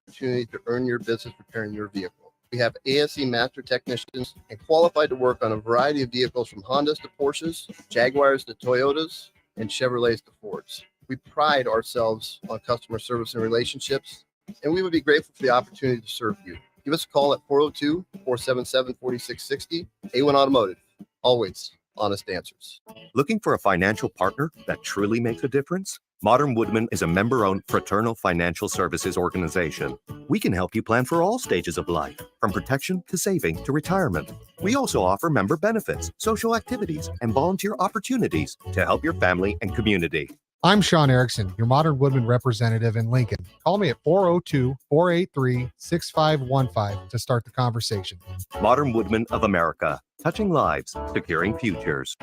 opportunity to earn your business repairing your vehicle. We have ASE master technicians and qualified to work on a variety of vehicles from Hondas to Porsches, Jaguars to Toyotas, and Chevrolets to Fords. We pride ourselves on customer service and relationships, and we would be grateful for the opportunity to serve you. Give us a call at 402-477-4660. A1 Automotive, always honest answers. Looking for a financial partner that truly makes a difference? Modern Woodman is a member-owned fraternal financial services organization. We can help you plan for all stages of life, from protection to saving to retirement. We also offer member benefits, social activities, and volunteer opportunities to help your family and community. I'm Sean Erickson, your Modern Woodman representative in Lincoln. Call me at 402-483-6515 to start the conversation. Modern Woodman of America, touching lives, securing futures.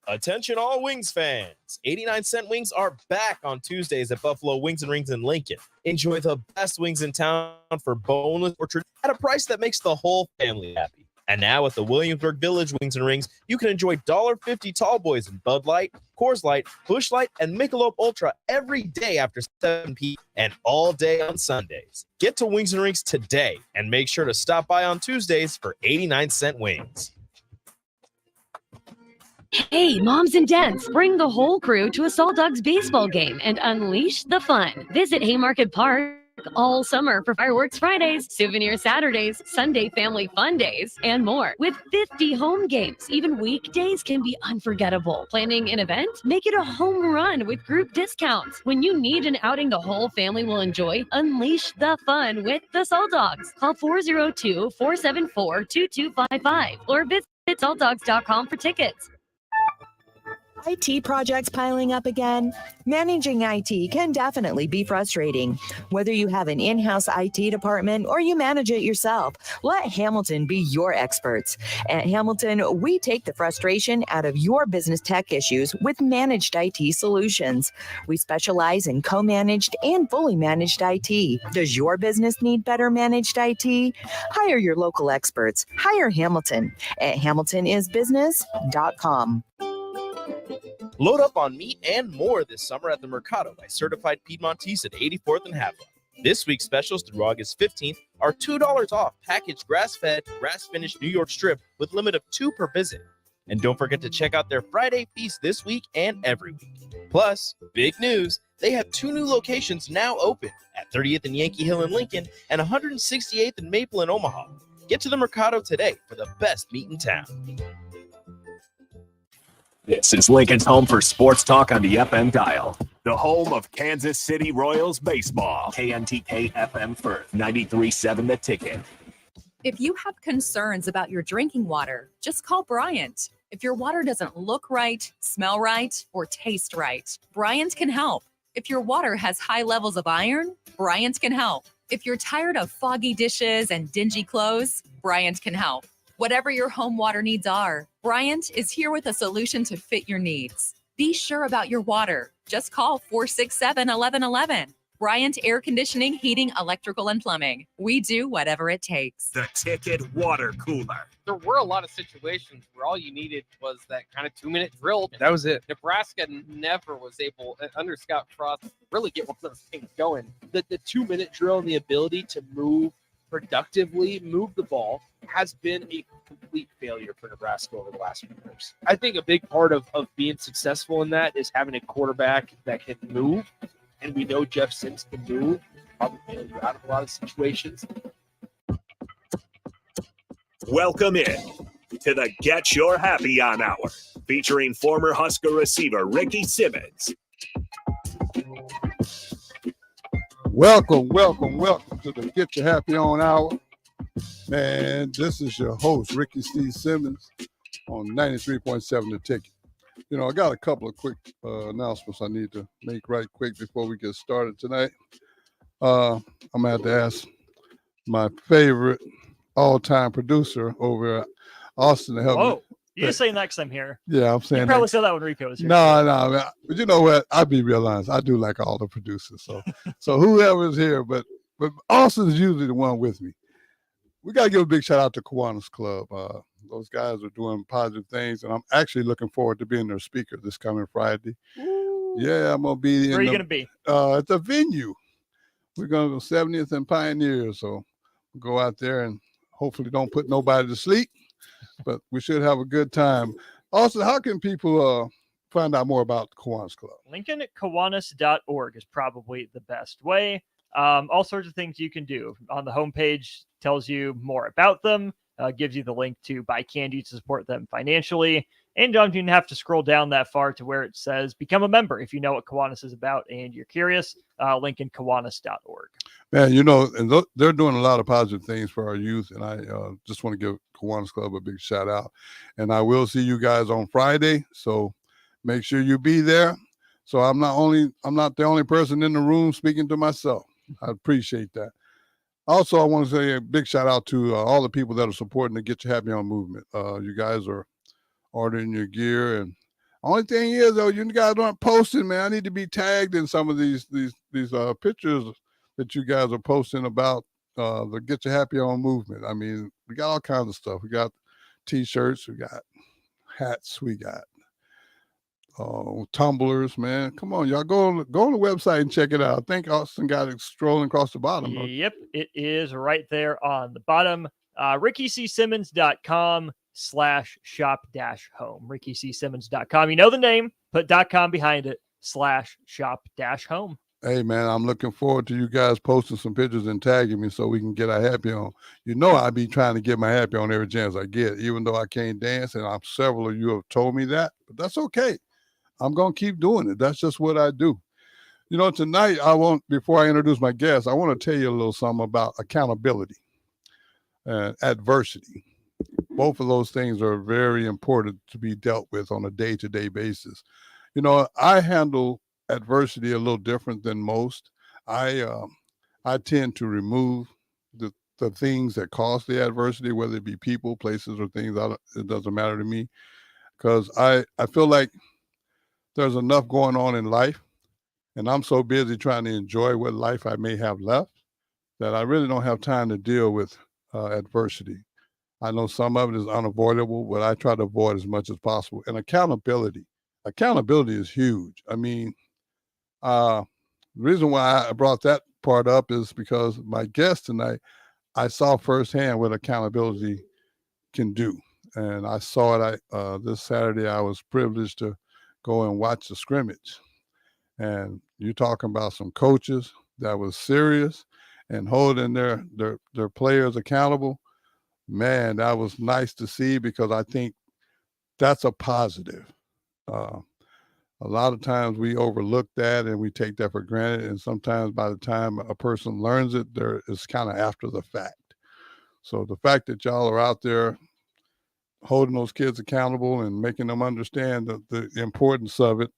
Attention all Wings fans. 89-cent wings are back on Tuesdays at Buffalo Wings and Rings in Lincoln. Enjoy the best wings in town for boneless torture at a price that makes the whole family happy. And now at the Williamsburg Village Wings and Rings, you can enjoy $1.50 tall boys in Bud Light, Coors Light, Busch Light, and Michelob Ultra every day after 7 p.m. and all day on Sundays. Get to Wings and Rings today and make sure to stop by on Tuesdays for 89-cent wings. Hey, moms and dads, bring the whole crew to a Salt Dogs baseball game and unleash the fun. Visit Haymarket Park all summer for fireworks Fridays, souvenir Saturdays, Sunday family fun days, and more. With 50 home games, even weekdays can be unforgettable. Planning an event? Make it a home run with group discounts. When you need an outing the whole family will enjoy, unleash the fun with the Salt Dogs. Call 402-474-2255 or visit saltdogs.com for tickets. IT projects piling up again? Managing IT can definitely be frustrating. Whether you have an in-house IT department or you manage it yourself, let Hamilton be your experts. At Hamilton, we take the frustration out of your business tech issues with managed IT solutions. We specialize in co-managed and fully managed IT. Does your business need better managed IT? Hire your local experts. Hire Hamilton at hamiltonisbusiness.com. Load up on meat and more this summer at the Mercado by Certified Piedmontese at 84th and Havelock. This week's specials through August 15th are $2 off packaged grass-fed, grass-finished New York strip with limit of 2 per visit. And don't forget to check out their Friday feast this week and every week. Plus, big news, they have 2 new locations now open at 30th and Yankee Hill in Lincoln and 168th and Maple in Omaha. Get to the Mercado today for the best meat in town. This is Lincoln's home for sports talk on the FM dial. The home of Kansas City Royals baseball. KNTK FM Firth, 93.7 The Ticket. If you have concerns about your drinking water, just call Bryant. If your water doesn't look right, smell right, or taste right, Bryant can help. If your water has high levels of iron, Bryant can help. If you're tired of foggy dishes and dingy clothes, Bryant can help. Whatever your home water needs are, Bryant is here with a solution to fit your needs. Be sure about your water. Just call 467-1111. Bryant Air Conditioning, Heating, Electrical, and Plumbing. We do whatever it takes. The Ticket Water Cooler. There were a lot of situations where all you needed was that kind of 2-minute drill. That was it. Nebraska never was able, under Scott Frost, really get one of those things going. The 2-minute drill and the ability to move productively, move the ball, has been a complete failure for Nebraska over the last few years. I think a big part of being successful in that is having a quarterback that can move, and we know Jeff Sims can move, probably bail you out of a lot of situations. Welcome in to the Get Your Happy On Hour, featuring former Husker receiver Ricky Simmons. Welcome to the Get Your Happy On Hour. Man, this is your host, Ricky Steve Simmons, on 93.7 The Ticket. You know, I got a couple of quick announcements I need to make right quick before we get started tonight. I'm going to have to ask my favorite all-time producer over at Austin to help me. Whoa, you say next time here. Yeah, I'm saying you probably said that when Rico was here. No, but you know what? I'll be real honest. I do like all the producers. So whoever's here, but Austin's usually the one with me. We got to give a big shout out to Kiwanis Club. Those guys are doing positive things, and I'm actually looking forward to being their speaker this coming Friday. Ooh. Yeah, I'm going to be. Where are you going to be? At the venue. We're going to go 70th and Pioneer. So we'll go out there and hopefully don't put nobody to sleep, but we should have a good time. Also, how can people find out more about the Kiwanis Club? LincolnKiwanis.org is probably the best way. All sorts of things you can do. On the homepage, tells you more about them, gives you the link to buy candy to support them financially, and don't even have to scroll down that far to where it says become a member if you know what Kiwanis is about and you're curious. LincolnKiwanis.org. Man, you know, and they're doing a lot of positive things for our youth, and I just want to give Kiwanis Club a big shout out. And I will see you guys on Friday, so make sure you be there. So I'm not the only person in the room speaking to myself. I appreciate that. Also, I want to say a big shout out to all the people that are supporting the Get Your Happy On movement. You guys are ordering your gear, and only thing is, though, you guys aren't posting, man. I need to be tagged in some of these pictures that you guys are posting about the Get Your Happy On movement. I mean, we got all kinds of stuff. We got T-shirts, we got hats, we got tumblers, man. Come on, y'all go on the website and check it out. I think Austin got it strolling across the bottom. Yep, it is right there on the bottom. RickyCSimmons.com/shop-home. RickyCSimmons.com. You know the name, put .com behind it, /shop-home. Hey, man, I'm looking forward to you guys posting some pictures and tagging me so we can get our happy on. You know, I be trying to get my happy on every chance I get, even though I can't dance, and several of you have told me that, but that's okay. I'm going to keep doing it. That's just what I do. You know, tonight, before I introduce my guest, I want to tell you a little something about accountability and adversity. Both of those things are very important to be dealt with on a day-to-day basis. You know, I handle adversity a little different than most. I tend to remove the things that cause the adversity, whether it be people, places, or things. It doesn't matter to me, because I feel like there's enough going on in life, and I'm so busy trying to enjoy what life I may have left that I really don't have time to deal with adversity. I know some of it is unavoidable, but I try to avoid as much as possible. And accountability is huge. I mean, the reason why I brought that part up is because my guest tonight, I saw firsthand what accountability can do. And I saw it this Saturday. I was privileged to go and watch the scrimmage. And you're talking about some coaches that was serious and holding their players accountable. Man, that was nice to see, because I think that's a positive. A lot of times we overlook that and we take that for granted. And sometimes by the time a person learns it, it's kind of after the fact. So the fact that y'all are out there holding those kids accountable and making them understand the importance of it,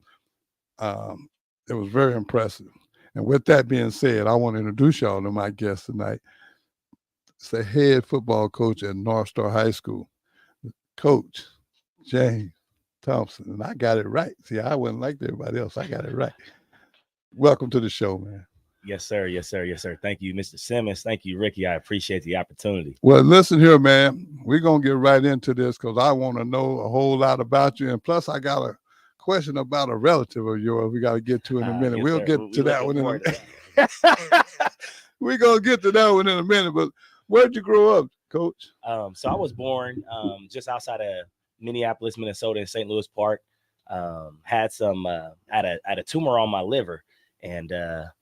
it was very impressive. And with that being said, I want to introduce y'all to my guest tonight. It's the head football coach at North Star High School, Coach James Thompson. And I got it right. See, I wasn't like everybody else. I got it right. Welcome to the show, man. Yes, sir. Yes, sir. Yes, sir. Thank you, Mr. Simmons. Thank you, Ricky. I appreciate the opportunity. Well, listen here, man. We're going to get right into this because I want to know a whole lot about you. And plus, I got a question about a relative of yours we got to get to in a minute. Yes, we'll sir. get to that one in a forward to minute. We're going to get to that one in a minute. But where'd you grow up, Coach? So I was born just outside of Minneapolis, Minnesota, in St. Louis Park. Had a tumor on my liver, and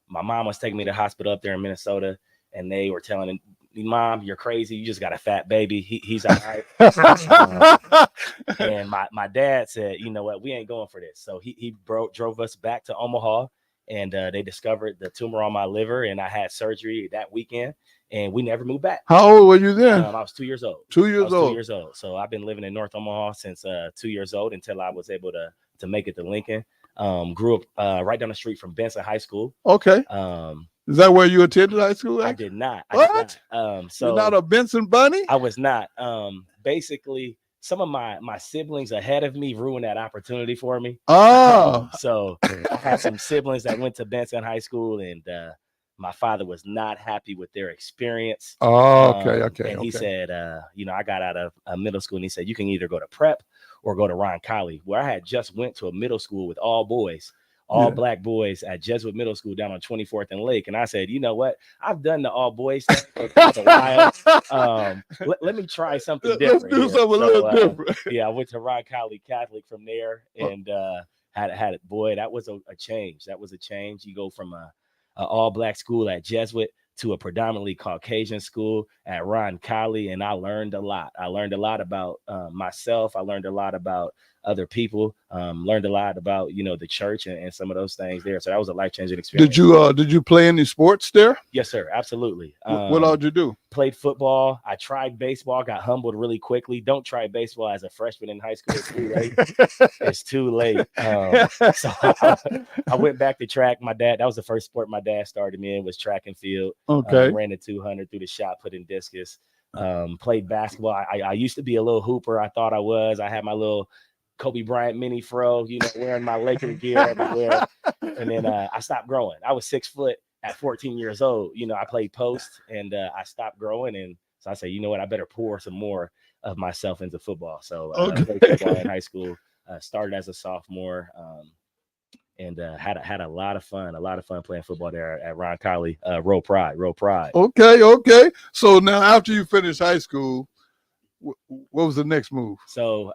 my mom was taking me to the hospital up there in Minnesota, and they were telling me, "Mom, you're crazy. You just got a fat baby. He's all right." And my dad said, "You know what? We ain't going for this." So he drove us back to Omaha, and they discovered the tumor on my liver, and I had surgery that weekend, and we never moved back. How old were you then? I was 2 years old. 2 years old. 2 years old. So I've been living in North Omaha since 2 years old until I was able to make it to Lincoln. Grew up right down the street from Benson High School. Okay. Is that where you attended high school? I did not. What? So you're not a Benson bunny? I was not. Basically, some of my siblings ahead of me ruined that opportunity for me. Oh. So I had some siblings that went to Benson High School, and my father was not happy with their experience. Oh, okay. And he said, I got out of middle school, and he said, you can either go to prep or go to Ron Colley, where I had just went to a middle school with all boys. all black boys at Jesuit Middle School down on 24th and Lake. And I said, you know what? I've done the all boys thing for quite a while. Let me try something different. Let's do something a little different. Yeah, I went to Ron Colley Catholic from there, and had it. Boy, that was a change. That was a change. You go from a all black school at Jesuit to a predominantly Caucasian school at Ron Colley, and I learned a lot. I learned a lot about myself. I learned a lot about other people. Learned a lot about the church and some of those things there. So that was a life-changing experience. Did you play any sports there? Yes, sir. Absolutely. What all did you do? Played football. I tried baseball. Got humbled really quickly. Don't try baseball as a freshman in high school. It's too late. It's too late. So I went back to track. My dad. That was the first sport my dad started me in, was track and field. Okay. Ran the 200 through the shot put in discus. Played basketball. I used to be a little hooper. I thought I was. I had my little Kobe Bryant mini fro, wearing my Lakers gear everywhere. And then I stopped growing. I was 6 foot at 14 years old. I played post, and I stopped growing. And so I said, you know what, I better pour some more of myself into football. So I played football in high school, started as a sophomore, and had a lot of fun playing football there at Ron Colley. Roll Pride. Okay. So now after you finished high school, what was the next move? So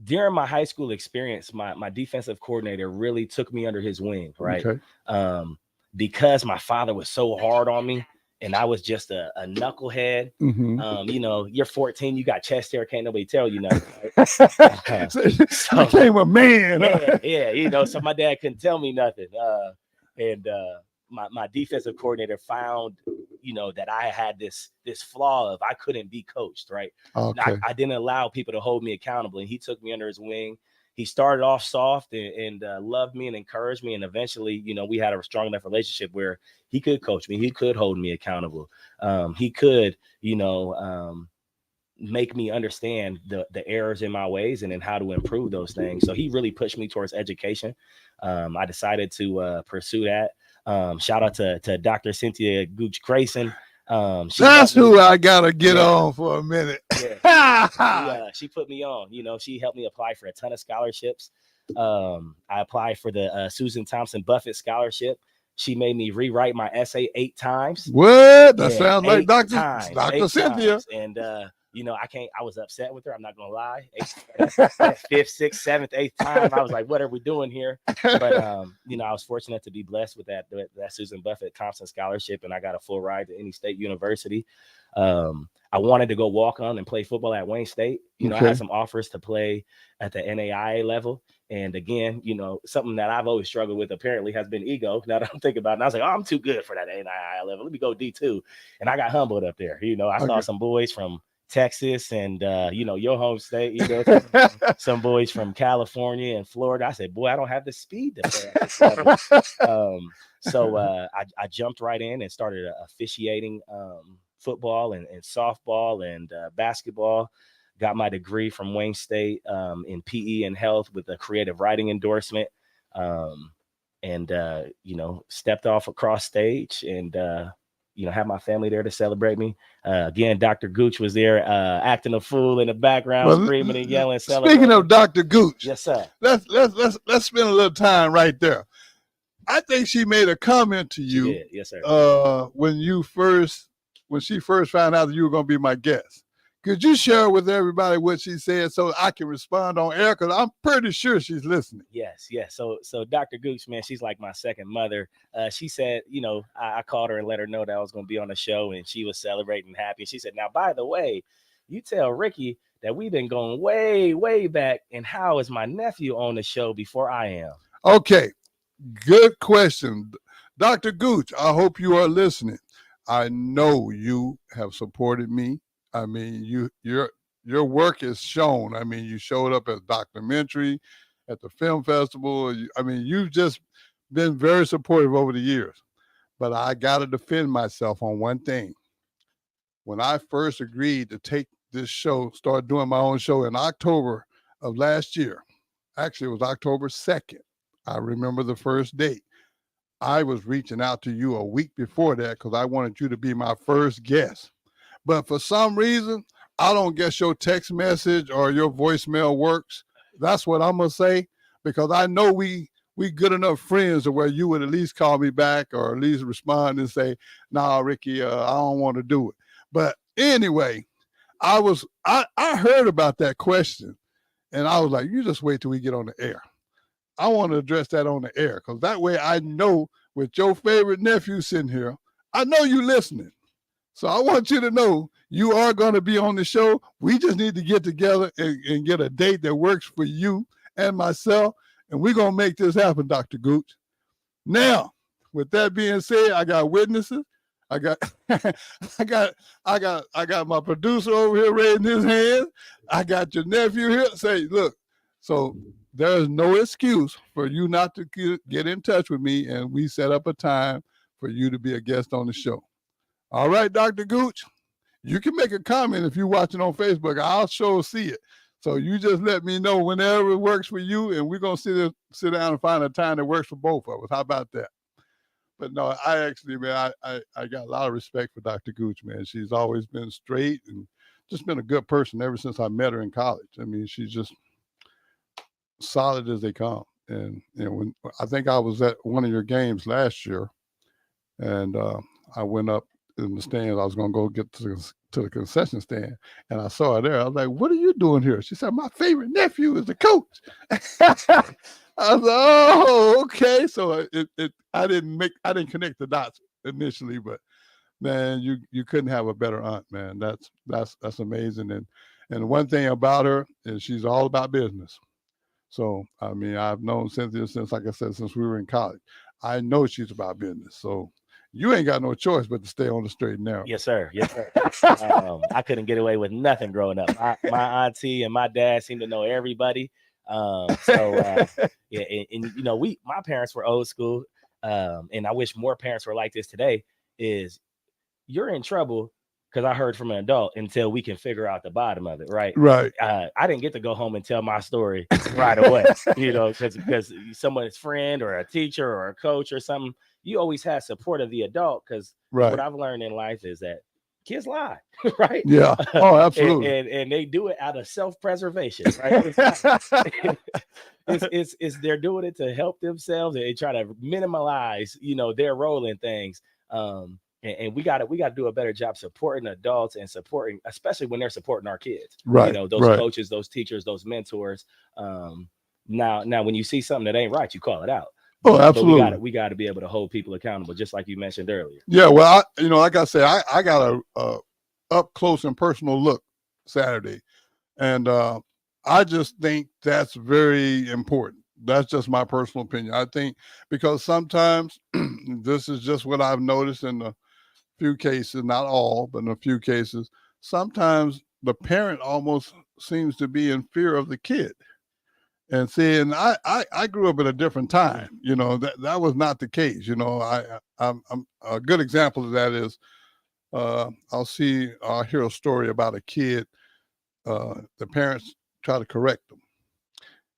during my high school experience, my defensive coordinator really took me under his wing, right? Okay. Because my father was so hard on me, and I was just a knucklehead. Mm-hmm. You're 14, you got chest hair, can't nobody tell you nothing. Right? So became a man. Yeah. So my dad couldn't tell me nothing. My defensive coordinator found, that I had this flaw of I couldn't be coached, right? Okay. I didn't allow people to hold me accountable, and he took me under his wing. He started off soft and loved me and encouraged me, and eventually, we had a strong enough relationship where he could coach me, he could hold me accountable, he could, make me understand the errors in my ways and then how to improve those things. So he really pushed me towards education. I decided to pursue that. Shout out to Dr. Cynthia Gooch Grayson. That's who I gotta get on for a minute. She put me on. She helped me apply for a ton of scholarships. I applied for the Susan Thompson Buffett Scholarship. She made me rewrite my essay 8 times. What? That sounds like Dr. Cynthia. And I was upset with her. I'm not gonna lie. 5th, 6th, 7th, 8th time, I was like, what are we doing here? But I was fortunate to be blessed with that Susan Buffett Thompson Scholarship, and I got a full ride to any state university. I wanted to go walk on and play football at Wayne State. I had some offers to play at the NAIA level. And again, something that I've always struggled with apparently has been ego. Now that I'm thinking about it, and I was like, I'm too good for that NAIA level. Let me go D2. And I got humbled up there. I saw some boys from Texas and your home state, some boys from California and Florida. I said, boy, I don't have the speed to play at this level. So I jumped right in and started officiating football and softball and basketball. Got my degree from Wayne State in PE and health with a creative writing endorsement, and stepped off across stage and have my family there to celebrate me. Again, Dr. Gooch was there acting a fool in the background, screaming and yelling. Speaking of Dr. Gooch, yes, sir. Let's spend a little time right there. I think she made a comment to you. She did. Yes, sir. When she first found out that you were going to be my guest. Could you share with everybody what she said so I can respond on air? Because I'm pretty sure she's listening. Yes. So Dr. Gooch, man, she's like my second mother. She said, I called her and let her know that I was going to be on the show, and she was celebrating happy. She said, now, by the way, you tell Ricky that we've been going way, way back, and how is my nephew on the show before I am? Okay, good question. Dr. Gooch, I hope you are listening. I know you have supported me. I mean, your work is shown. I mean, you showed up as documentary at the film festival. You've just been very supportive over the years. But I got to defend myself on one thing. When I first agreed to take this show, start doing my own show in October of last year, actually it was October 2nd. I remember the first date. I was reaching out to you a week before that because I wanted you to be my first guest. But for some reason, I don't guess your text message or your voicemail works. That's what I'm going to say. because I know we good enough friends to where you would at least call me back or at least respond and say, "Nah, Ricky, I don't want to do it." But anyway, I heard about that question, and I was like, "You just wait till we get on the air." I want to address that on the air because that way I know with your favorite nephew sitting here, I know you listening. So I want you to know you are going to be on the show. We just need to get together and get a date that works for you and myself, and we're going to make this happen, Dr. Gooch. Now, with that being said, I got witnesses. I got I got my producer over here raising his hand. I got your nephew here. Say, look, so there is no excuse for you not to get in touch with me, and we set up a time for you to be a guest on the show. All right, Dr. Gooch, you can make a comment if you're watching on Facebook. I'll sure see it. So you just let me know whenever it works for you, and we're going to sit down and find a time that works for both of us. How about that? But no, I actually, man, I got a lot of respect for Dr. Gooch, man. She's always been straight and just been a good person ever since I met her in college. I mean, she's just solid as they come. And when I think I was at one of your games last year, and I went up in the stands. I was going to go get to the concession stand, and I saw her there. I was like, "What are you doing here?" She said, "My favorite nephew is the coach." I was like, "Oh, okay." So I didn't connect the dots initially, but man, you couldn't have a better aunt, man. That's amazing. And one thing about her is she's all about business. So I mean, I've known Cynthia since, like I said, since we were in college. I know she's about business. So you ain't got no choice but to stay on the straight and narrow. Yes, sir. Yes, sir. I couldn't get away with nothing growing up. My auntie and my dad seemed to know everybody. Yeah, and you know, my parents were old school, and I wish more parents were like this today. Is you're in trouble because I heard from an adult until we can figure out the bottom of it, right? Right. I didn't get to go home and tell my story right away, you know, because someone's friend or a teacher or a coach or something. You always have support of the adult because what I've learned in life is that kids lie, right? Yeah. Oh, absolutely. and they do it out of self-preservation, right? It's they're doing it to help themselves. They try to minimize, you know, their role in things. And we got to do a better job supporting adults and supporting, especially when they're supporting our kids. Right. You know, those coaches, those teachers, those mentors. Now, when you see something that ain't right, you call it out. Oh, absolutely. But we got to be able to hold people accountable, just like you mentioned earlier. Yeah, well, like I said, I got a up close and personal look Saturday, and I just think that's very important. That's just my personal opinion. I think because sometimes this is just what I've noticed in a few cases, not all, but in a few cases, sometimes the parent almost seems to be in fear of the kid. And seeing, I grew up at a different time, you know, that was not the case. You know, I'm a good example of that is I'll hear a story about a kid. The parents try to correct them,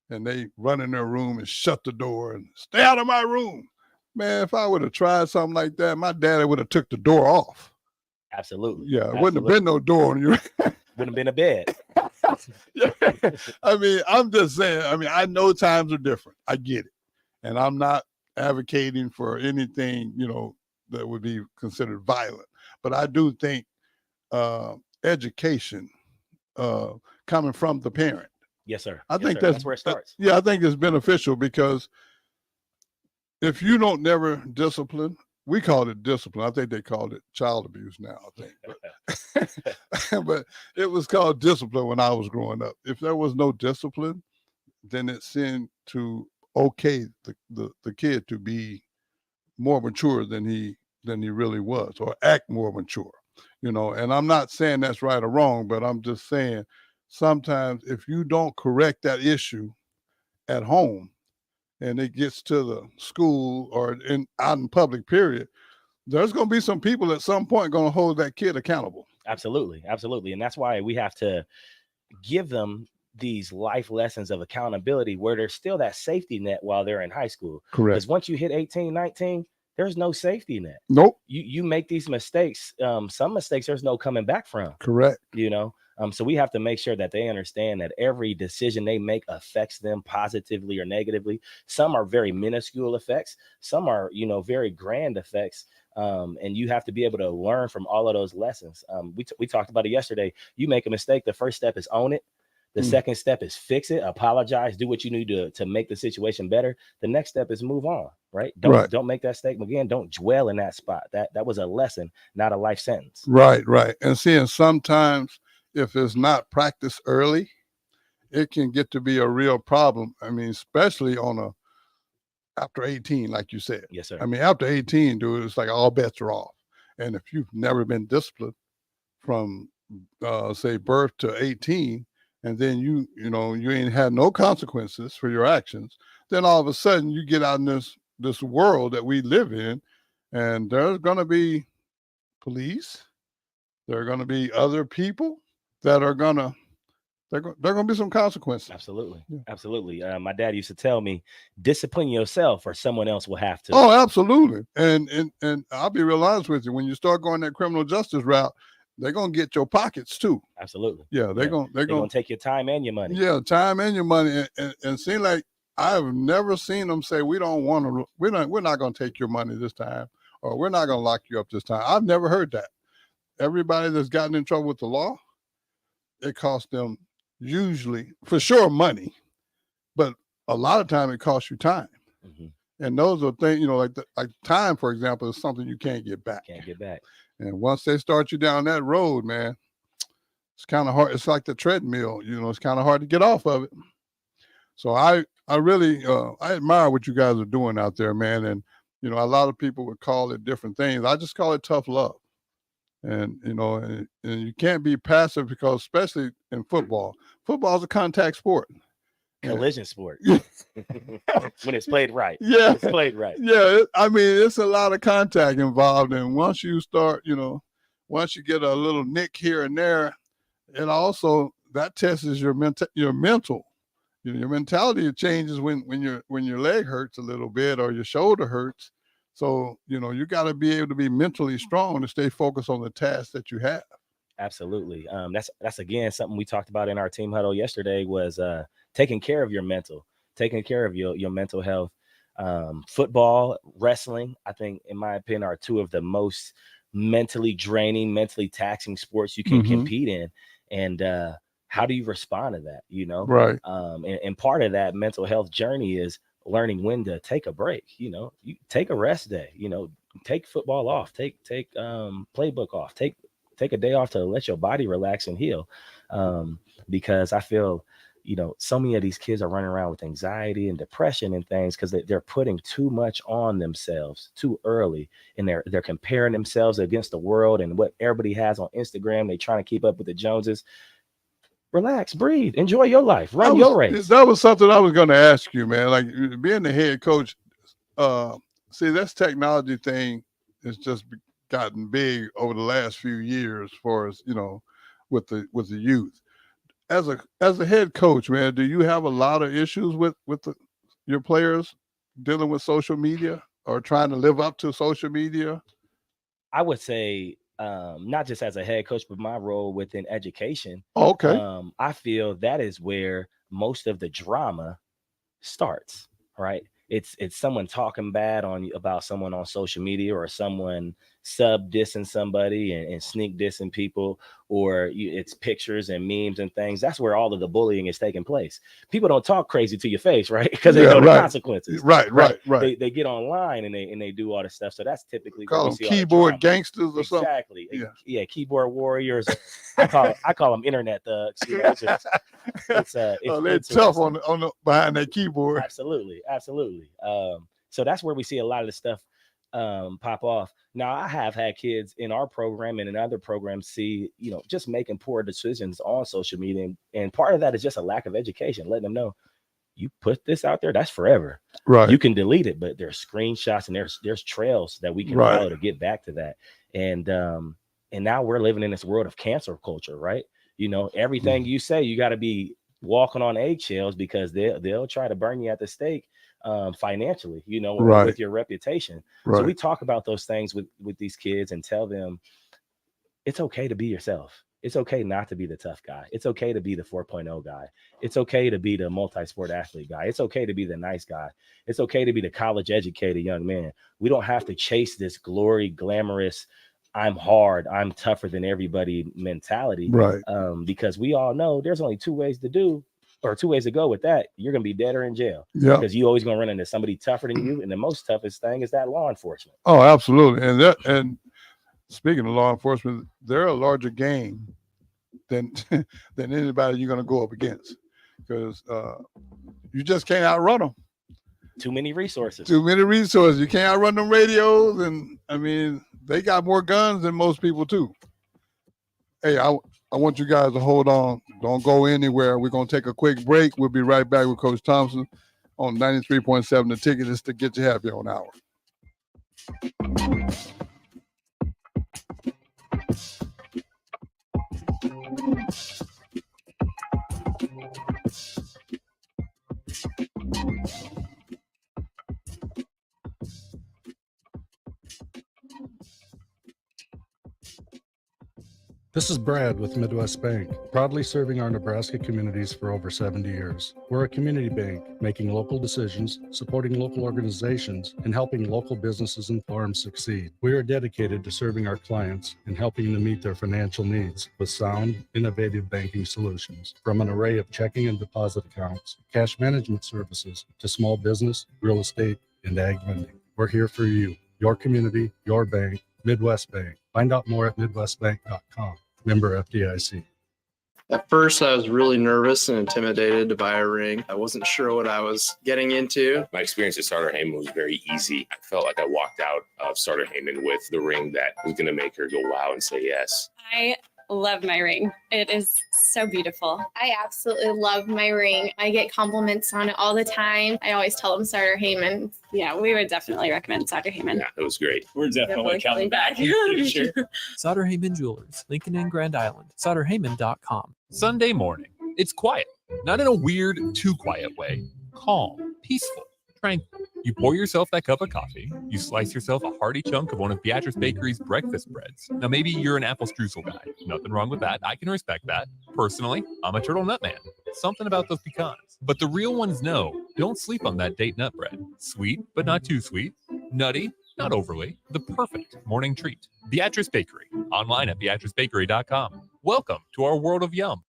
and they run in their room and shut the door and stay out of my room. Man, if I would have tried something like that, my daddy would have took the door off. Absolutely. Yeah, it wouldn't have been no door on you. Wouldn't have been a bed. I mean, I'm just saying, I know times are different. I get it. And I'm not advocating for anything, you know, that would be considered violent. But I do think education coming from the parent. Yes, sir. I think that's where it starts. I think it's beneficial because if you don't never discipline, we called it discipline. I think they called it child abuse now, I think. But it was called discipline when I was growing up. If there was no discipline, then it seemed to the kid to be more mature than he really was, or act more mature, you know. And I'm not saying that's right or wrong, but I'm just saying sometimes if you don't correct that issue at home, and it gets to the school or out in public period, there's going to be some people at some point going to hold that kid accountable. Absolutely. Absolutely. And that's why we have to give them these life lessons of accountability where there's still that safety net while they're in high school. Correct. Because once you hit 18, 19, there's no safety net. Nope. You make these mistakes. Some mistakes there's no coming back from. Correct. You know, So we have to make sure that they understand that every decision they make affects them positively or negatively. Some are very minuscule effects. Some are, very grand effects. And you have to be able to learn from all of those lessons. We talked about it yesterday. You make a mistake. The first step is own it. The second step is fix it, apologize, do what you need to make the situation better. The next step is move on, right? Don't make that mistake again. Don't dwell in that spot. That was a lesson, not a life sentence. Right. And seeing sometimes if it's not practiced early, it can get to be a real problem. I mean, especially after 18, like you said. Yes, sir. I mean, after 18, dude, it's like all bets are off. And if you've never been disciplined from, say, birth to 18, and then you ain't had no consequences for your actions, then all of a sudden you get out in this world that we live in, and there's going to be police, there are going to be other people that are going to, there are going to be some consequences. Absolutely. Absolutely. My dad used to tell me, discipline yourself or someone else will have to. Oh, absolutely. And I'll be real honest with you. When you start going that criminal justice route, they're going to get your pockets too. Absolutely. Yeah, they're going to take your time and your money. Yeah, time and your money. And seem like I've never seen them say, we're not going to take your money this time, or we're not going to lock you up this time. I've never heard that. Everybody that's gotten in trouble with the law, it costs them usually, for sure, money, but a lot of time it costs you time. And those are things, like time, for example, is something you can't get back. And once they start you down that road, man, it's kind of hard. It's like the treadmill, it's kind of hard to get off of it. So I really, I admire what you guys are doing out there, man. And, a lot of people would call it different things. I just call it tough love. And, and you can't be passive, because especially in football is a contact sport. Collision sport. When it's played right. Yeah. It's played right. Yeah. I mean, it's a lot of contact involved. And once you start, once you get a little nick here and there, it also, that tests your mental. Your mentality changes when your leg hurts a little bit or your shoulder hurts. So, you got to be able to be mentally strong to stay focused on the task that you have. Absolutely. That's again, something we talked about in our team huddle yesterday was taking care of your taking care of your mental health. Football, wrestling, I think, in my opinion, are two of the most mentally draining, mentally taxing sports you can compete in. And how do you respond to that? Right. And part of that mental health journey is learning when to take a break. You take a rest day. Take football off. Take playbook off. Take a day off to let your body relax and heal. Because I feel, so many of these kids are running around with anxiety and depression and things because they're putting too much on themselves too early, and they're comparing themselves against the world and what everybody has on Instagram. They're trying to keep up with the Joneses. Relax, breathe, enjoy your life, run your race. That was something I was going to ask you, man. Like being the head coach, see, this technology thing has just gotten big over the last few years, as far as with the youth. As a head coach, man, do you have a lot of issues with your players dealing with social media or trying to live up to social media? I would say, not just as a head coach, but my role within education. Okay. I feel that is where most of the drama starts, right? It's someone talking bad about someone on social media, or someone sub dissing somebody and sneak dissing people, or it's pictures and memes and things. That's where all of the bullying is taking place. People don't talk crazy to your face, right? Because they know the consequences. Right. They get online and they do all this stuff. So that's typically call them keyboard gangsters or something. Exactly. Yeah, keyboard warriors. I call them internet thugs. They're tough on the behind that keyboard. Absolutely. So that's where we see a lot of the stuff pop off. Now, I have had kids in our program and in other programs see, just making poor decisions on social media. And part of that is just a lack of education, letting them know, you put this out there, that's forever. Right. You can delete it, but there's screenshots and there's trails that we can follow to get back to that. And now we're living in this world of cancel culture, right? Everything you say, you got to be walking on eggshells, because they'll try to burn you at the stake financially, with your reputation. So we talk about those things with these kids and tell them it's okay to be yourself. It's okay not to be the tough guy. It's okay to be the 4.0 guy. It's okay to be the multi-sport athlete guy. It's okay to be the nice guy. It's okay to be the college educated young man. We don't have to chase this glory, glamorous, I'm hard, I'm tougher than everybody mentality. Right. Because we all know there's only two ways to go with that. You're going to be dead or in jail. Yeah. Because you always going to run into somebody tougher than you. And the most toughest thing is that law enforcement. Oh, absolutely. And speaking of law enforcement, they're a larger gang than anybody you're going to go up against, because you just can't outrun them. Too many resources. You can't outrun them radios, and I mean they got more guns than most people too. Hey, I want you guys to hold on. Don't go anywhere. We're going to take a quick break. We'll be right back with Coach Thompson on 93.7 The Ticket. Is to get you happy on hour. This is Brad with Midwest Bank, proudly serving our Nebraska communities for over 70 years. We're a community bank, making local decisions, supporting local organizations, and helping local businesses and farms succeed. We are dedicated to serving our clients and helping them meet their financial needs with sound, innovative banking solutions. From an array of checking and deposit accounts, cash management services, to small business, real estate, and ag lending. We're here for you, your community, your bank, Midwest Bank. Find out more at midwestbank.com. Member FDIC. At first, I was really nervous and intimidated to buy a ring. I wasn't sure what I was getting into. My experience at Starter Heyman was very easy. I felt like I walked out of Starter Heyman with the ring that was going to make her go wow and say yes. I love my ring. It is so beautiful. I absolutely love my ring. I get compliments on it all the time. I always tell them Starter Heyman. Yeah, we would definitely recommend Starter Heyman. Yeah, it was great. We're definitely coming back. Sure. Sauter Heyman Jewelers, Lincoln and Grand Island. SauterHeyman.com. Sunday morning. It's quiet. Not in a weird, too quiet way. Calm, peaceful, tranquil. You pour yourself that cup of coffee. You slice yourself a hearty chunk of one of Beatrice Bakery's breakfast breads. Now, maybe you're an apple streusel guy. Nothing wrong with that. I can respect that. Personally, I'm a turtle nut man. Something about those pecans. But the real ones know, don't sleep on that date nut bread. Sweet, but not too sweet. Nutty, not overly. The perfect morning treat. Beatrice Bakery. Online at beatricebakery.com. Welcome to our world of yum.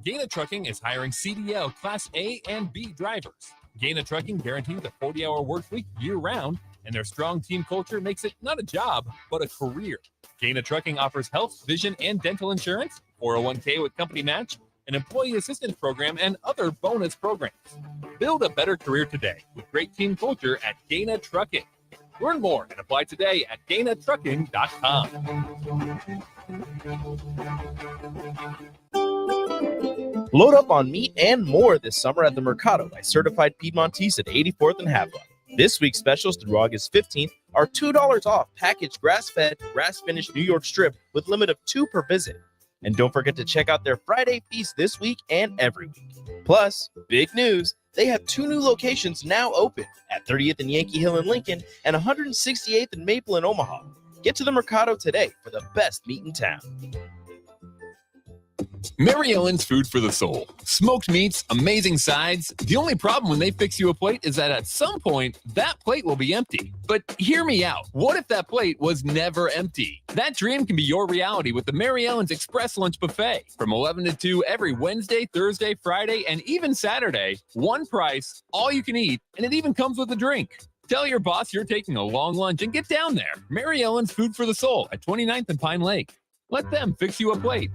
Gaina Trucking is hiring CDL Class A and B drivers. Gaina Trucking guarantees a 40-hour work week year-round, and their strong team culture makes it not a job, but a career. Gaina Trucking offers health, vision, and dental insurance, 401k with company match, an employee assistance program, and other bonus programs. Build a better career today with great team culture at Gaina Trucking. Learn more and apply today at GainaTrucking.com. Load up on meat and more this summer at the Mercado by Certified Piedmontese at 84th and Haviland. This week's specials through August 15th are $2 off packaged grass-fed, grass-finished New York strip with limit of 2 per visit. And don't forget to check out their Friday feast this week and every week. Plus, big news, they have 2 new locations now open at 30th and Yankee Hill in Lincoln and 168th and Maple in Omaha. Get to the Mercado today for the best meat in town. Mary Ellen's Food for the Soul. Smoked meats, amazing sides. The only problem when they fix you a plate is that at some point, that plate will be empty. But hear me out. What if that plate was never empty? That dream can be your reality with the Mary Ellen's Express Lunch Buffet. From 11 to 2 every Wednesday, Thursday, Friday, and even Saturday. One price, all you can eat, and it even comes with a drink. Tell your boss you're taking a long lunch and get down there. Mary Ellen's Food for the Soul at 29th and Pine Lake. Let them fix you a plate.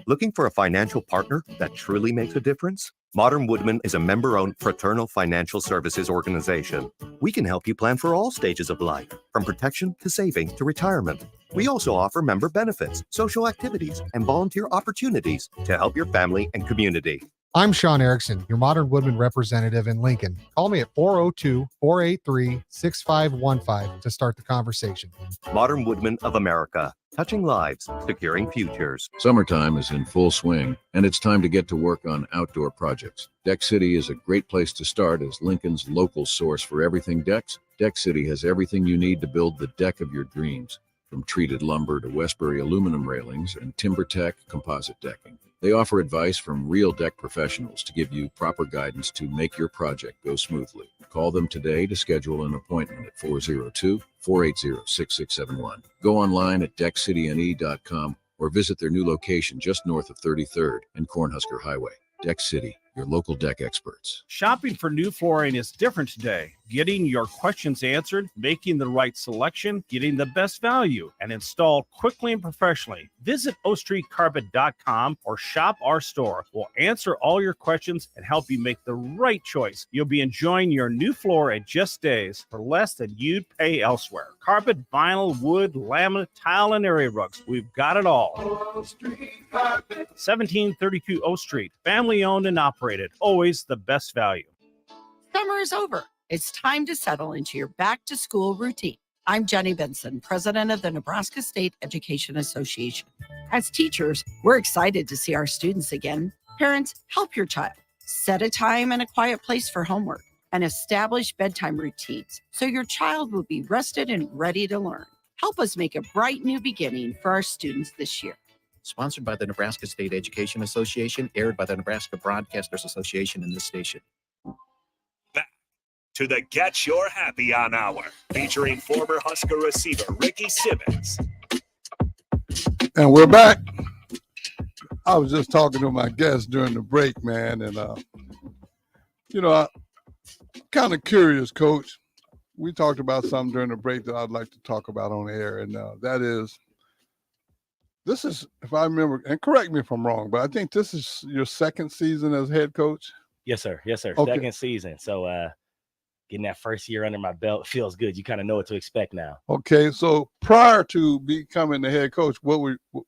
Looking for a financial partner that truly makes a difference? Modern Woodman is a member-owned fraternal financial services organization. We can help you plan for all stages of life, from protection to saving to retirement. We also offer member benefits, social activities, and volunteer opportunities to help your family and community. I'm Sean Erickson, your Modern Woodman representative in Lincoln. Call me at 402-483-6515 to start the conversation. Modern Woodman of America, touching lives, securing futures. Summertime is in full swing, and it's time to get to work on outdoor projects. Deck City is a great place to start as Lincoln's local source for everything decks. Deck City has everything you need to build the deck of your dreams. from treated lumber to Westbury aluminum railings and TimberTech composite decking. They offer advice from real deck professionals to give you proper guidance to make your project go smoothly. Call them today to schedule an appointment at 402-480-6671. Go online at deckcityne.com or visit their new location just north of 33rd and Cornhusker Highway. Deck City, your local deck experts. Shopping for new flooring is different today. Getting your questions answered, making the right selection, getting the best value, and installed quickly and professionally. Visit ostreetcarpet.com or shop our store. We'll answer all your questions and help you make the right choice. You'll be enjoying your new floor in just days for less than you'd pay elsewhere. Carpet, vinyl, wood, laminate, tile, and area rugs. We've got it all. 1732 O Street. Family owned and operated. Always the best value. Summer is over. It's time to settle into your back-to-school routine. I'm Jenny Benson, president of the Nebraska State Education Association. As teachers, we're excited to see our students again. Parents, help your child. Set a time and a quiet place for homework and establish bedtime routines so your child will be rested and ready to learn. Help us make a bright new beginning for our students this year. Sponsored by the Nebraska State Education Association, aired by the Nebraska Broadcasters Association in this station. To the Get Your Happy On Hour, featuring former Husker receiver Ricky Simmons. And we're back. I was just talking to my guest during the break, man, and I'm kind of curious, Coach. We talked about something during the break that I'd like to talk about on air, and that is, this is, if I remember, and correct me if I'm wrong, but I think this is your second season as head coach. Yes, sir. Yes, sir. Okay. Second season. So getting that first year under my belt feels good. You kind of know what to expect now. Okay, so prior to becoming the head coach, what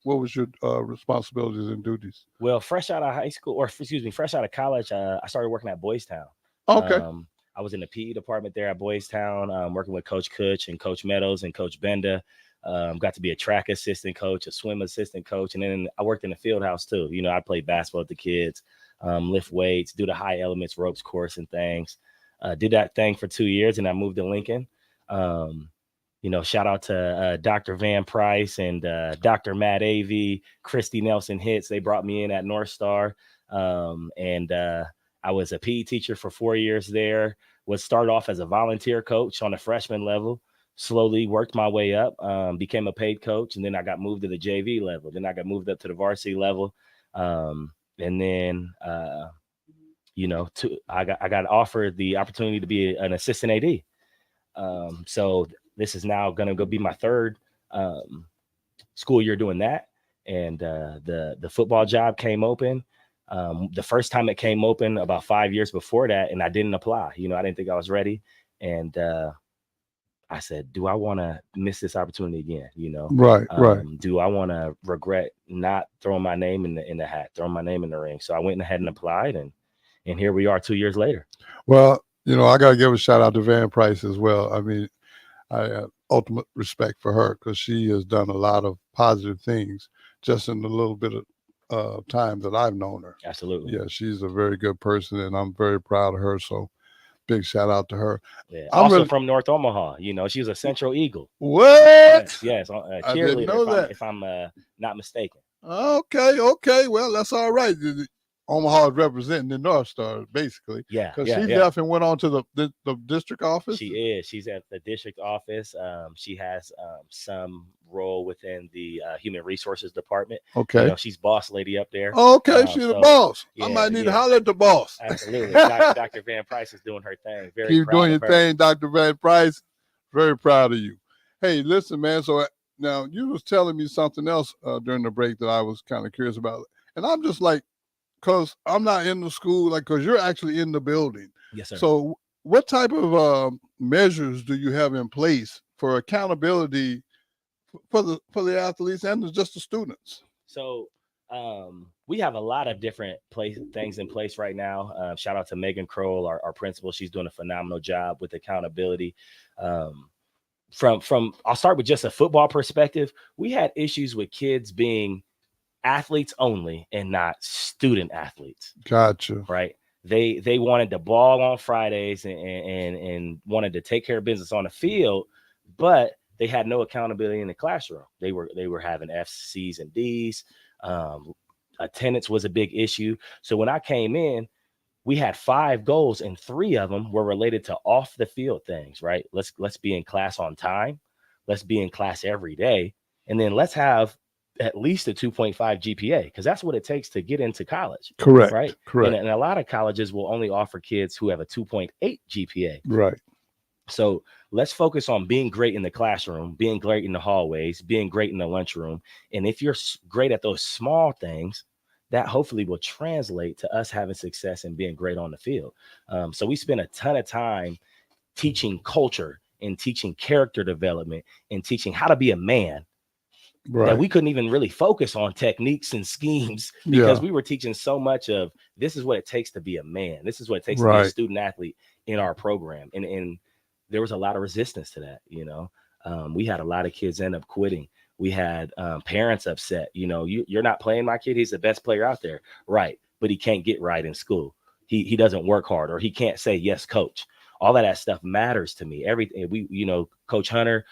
was your responsibilities and duties? Well, fresh out of fresh out of college, I started working at Boys Town. Okay. I was in the PE department there at Boys Town, working with Coach Kutch and Coach Meadows and Coach Benda. Got to be a track assistant coach, a swim assistant coach, and then I worked in the field house too. You know, I played basketball with the kids, lift weights, do the high elements ropes course and things. Did that thing for 2 years, and I moved to Lincoln. Shout out to Dr. Van Price and Dr. Matt Avey, Christy Nelson Hitz. They brought me in at North Star, and I was a PE teacher for 4 years there. Started off as a volunteer coach on a freshman level. Slowly worked my way up, became a paid coach, and then I got moved to the JV level. Then I got moved up to the varsity level, and then I got offered the opportunity to be an assistant AD. So this is now going to go be my third school year doing that. And the football job came open. The first time it came open about 5 years before that, and I didn't apply. I didn't think I was ready. And I said, do I want to miss this opportunity again? Right. Do I want to regret not throwing my name in the hat, throwing my name in the ring? So I went ahead and applied, and here we are 2 years later. Well, I got to give a shout out to Van Price as well. I mean, I have ultimate respect for her because she has done a lot of positive things just in the little bit of time that I've known her. Absolutely. Yeah, she's a very good person, and I'm very proud of her. So big shout out to her. Yeah. Also from North Omaha, she was a Central Eagle. What? Yes, I didn't know that. If I'm not mistaken. Okay. Well, that's all right. Omaha is representing the North Star, basically. Yeah. Because she definitely went on to the district office. She is. She's at the district office. She has some role within the human resources department. Okay. She's boss lady up there. Okay, she's the boss. I might need to holler at the boss. Absolutely. Dr. Van Price is doing her thing. Very Keep proud doing your of her. thing, Dr. Van Price. Very proud of you. Hey, listen, man. So now you was telling me something else during the break that I was kind of curious about. And I'm just like, because I'm not in the school, because you're actually in the building. Yes, sir. So what type of measures do you have in place for accountability for the athletes and just the students? So we have a lot of different things in place right now. Shout out to Megan Kroll, our principal. She's doing a phenomenal job with accountability. From I'll start with just a football perspective. We had issues with kids being athletes only and not student athletes. Gotcha. Right. They wanted the ball on Fridays and wanted to take care of business on the field, but they had no accountability in the classroom. They were having F's, C's, and D's. Attendance was a big issue. So when I came in, we had 5 goals, and 3 of them were related to off the field things, right? Let's be in class on time. Let's be in class every day. And then let's have at least a 2.5 GPA, because that's what it takes to get into college. Correct. Right. Correct. And a lot of colleges will only offer kids who have a 2.8 GPA. Right. So let's focus on being great in the classroom, being great in the hallways, being great in the lunchroom. And if you're great at those small things, that hopefully will translate to us having success and being great on the field. So we spend a ton of time teaching culture and teaching character development and teaching how to be a man. Right. That we couldn't even really focus on techniques and schemes because we were teaching so much of this is what it takes to be a man. This is what it takes to be a student athlete in our program. And there was a lot of resistance to that. We had a lot of kids end up quitting. We had parents upset. You're not playing my kid. He's the best player out there. Right. But he can't get right in school. He doesn't work hard, or he can't say, yes, coach. All of that stuff matters to me. Everything Coach Hunter,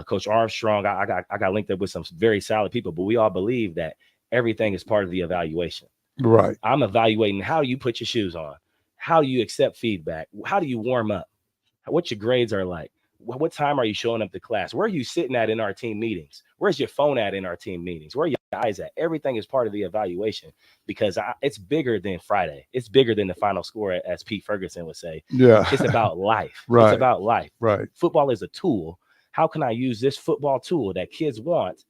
Coach Armstrong, I got linked up with some very solid people, but we all believe that everything is part of the evaluation. Right. I'm evaluating how you put your shoes on, how you accept feedback, how do you warm up, what your grades are like, what time are you showing up to class, where are you sitting at in our team meetings, where's your phone at in our team meetings, where are your eyes at? Everything is part of the evaluation, because it's bigger than Friday. It's bigger than the final score, as Pete Ferguson would say. Yeah. It's about life. Right. It's about life. Right. Football is a tool. How can I use this football tool that kids want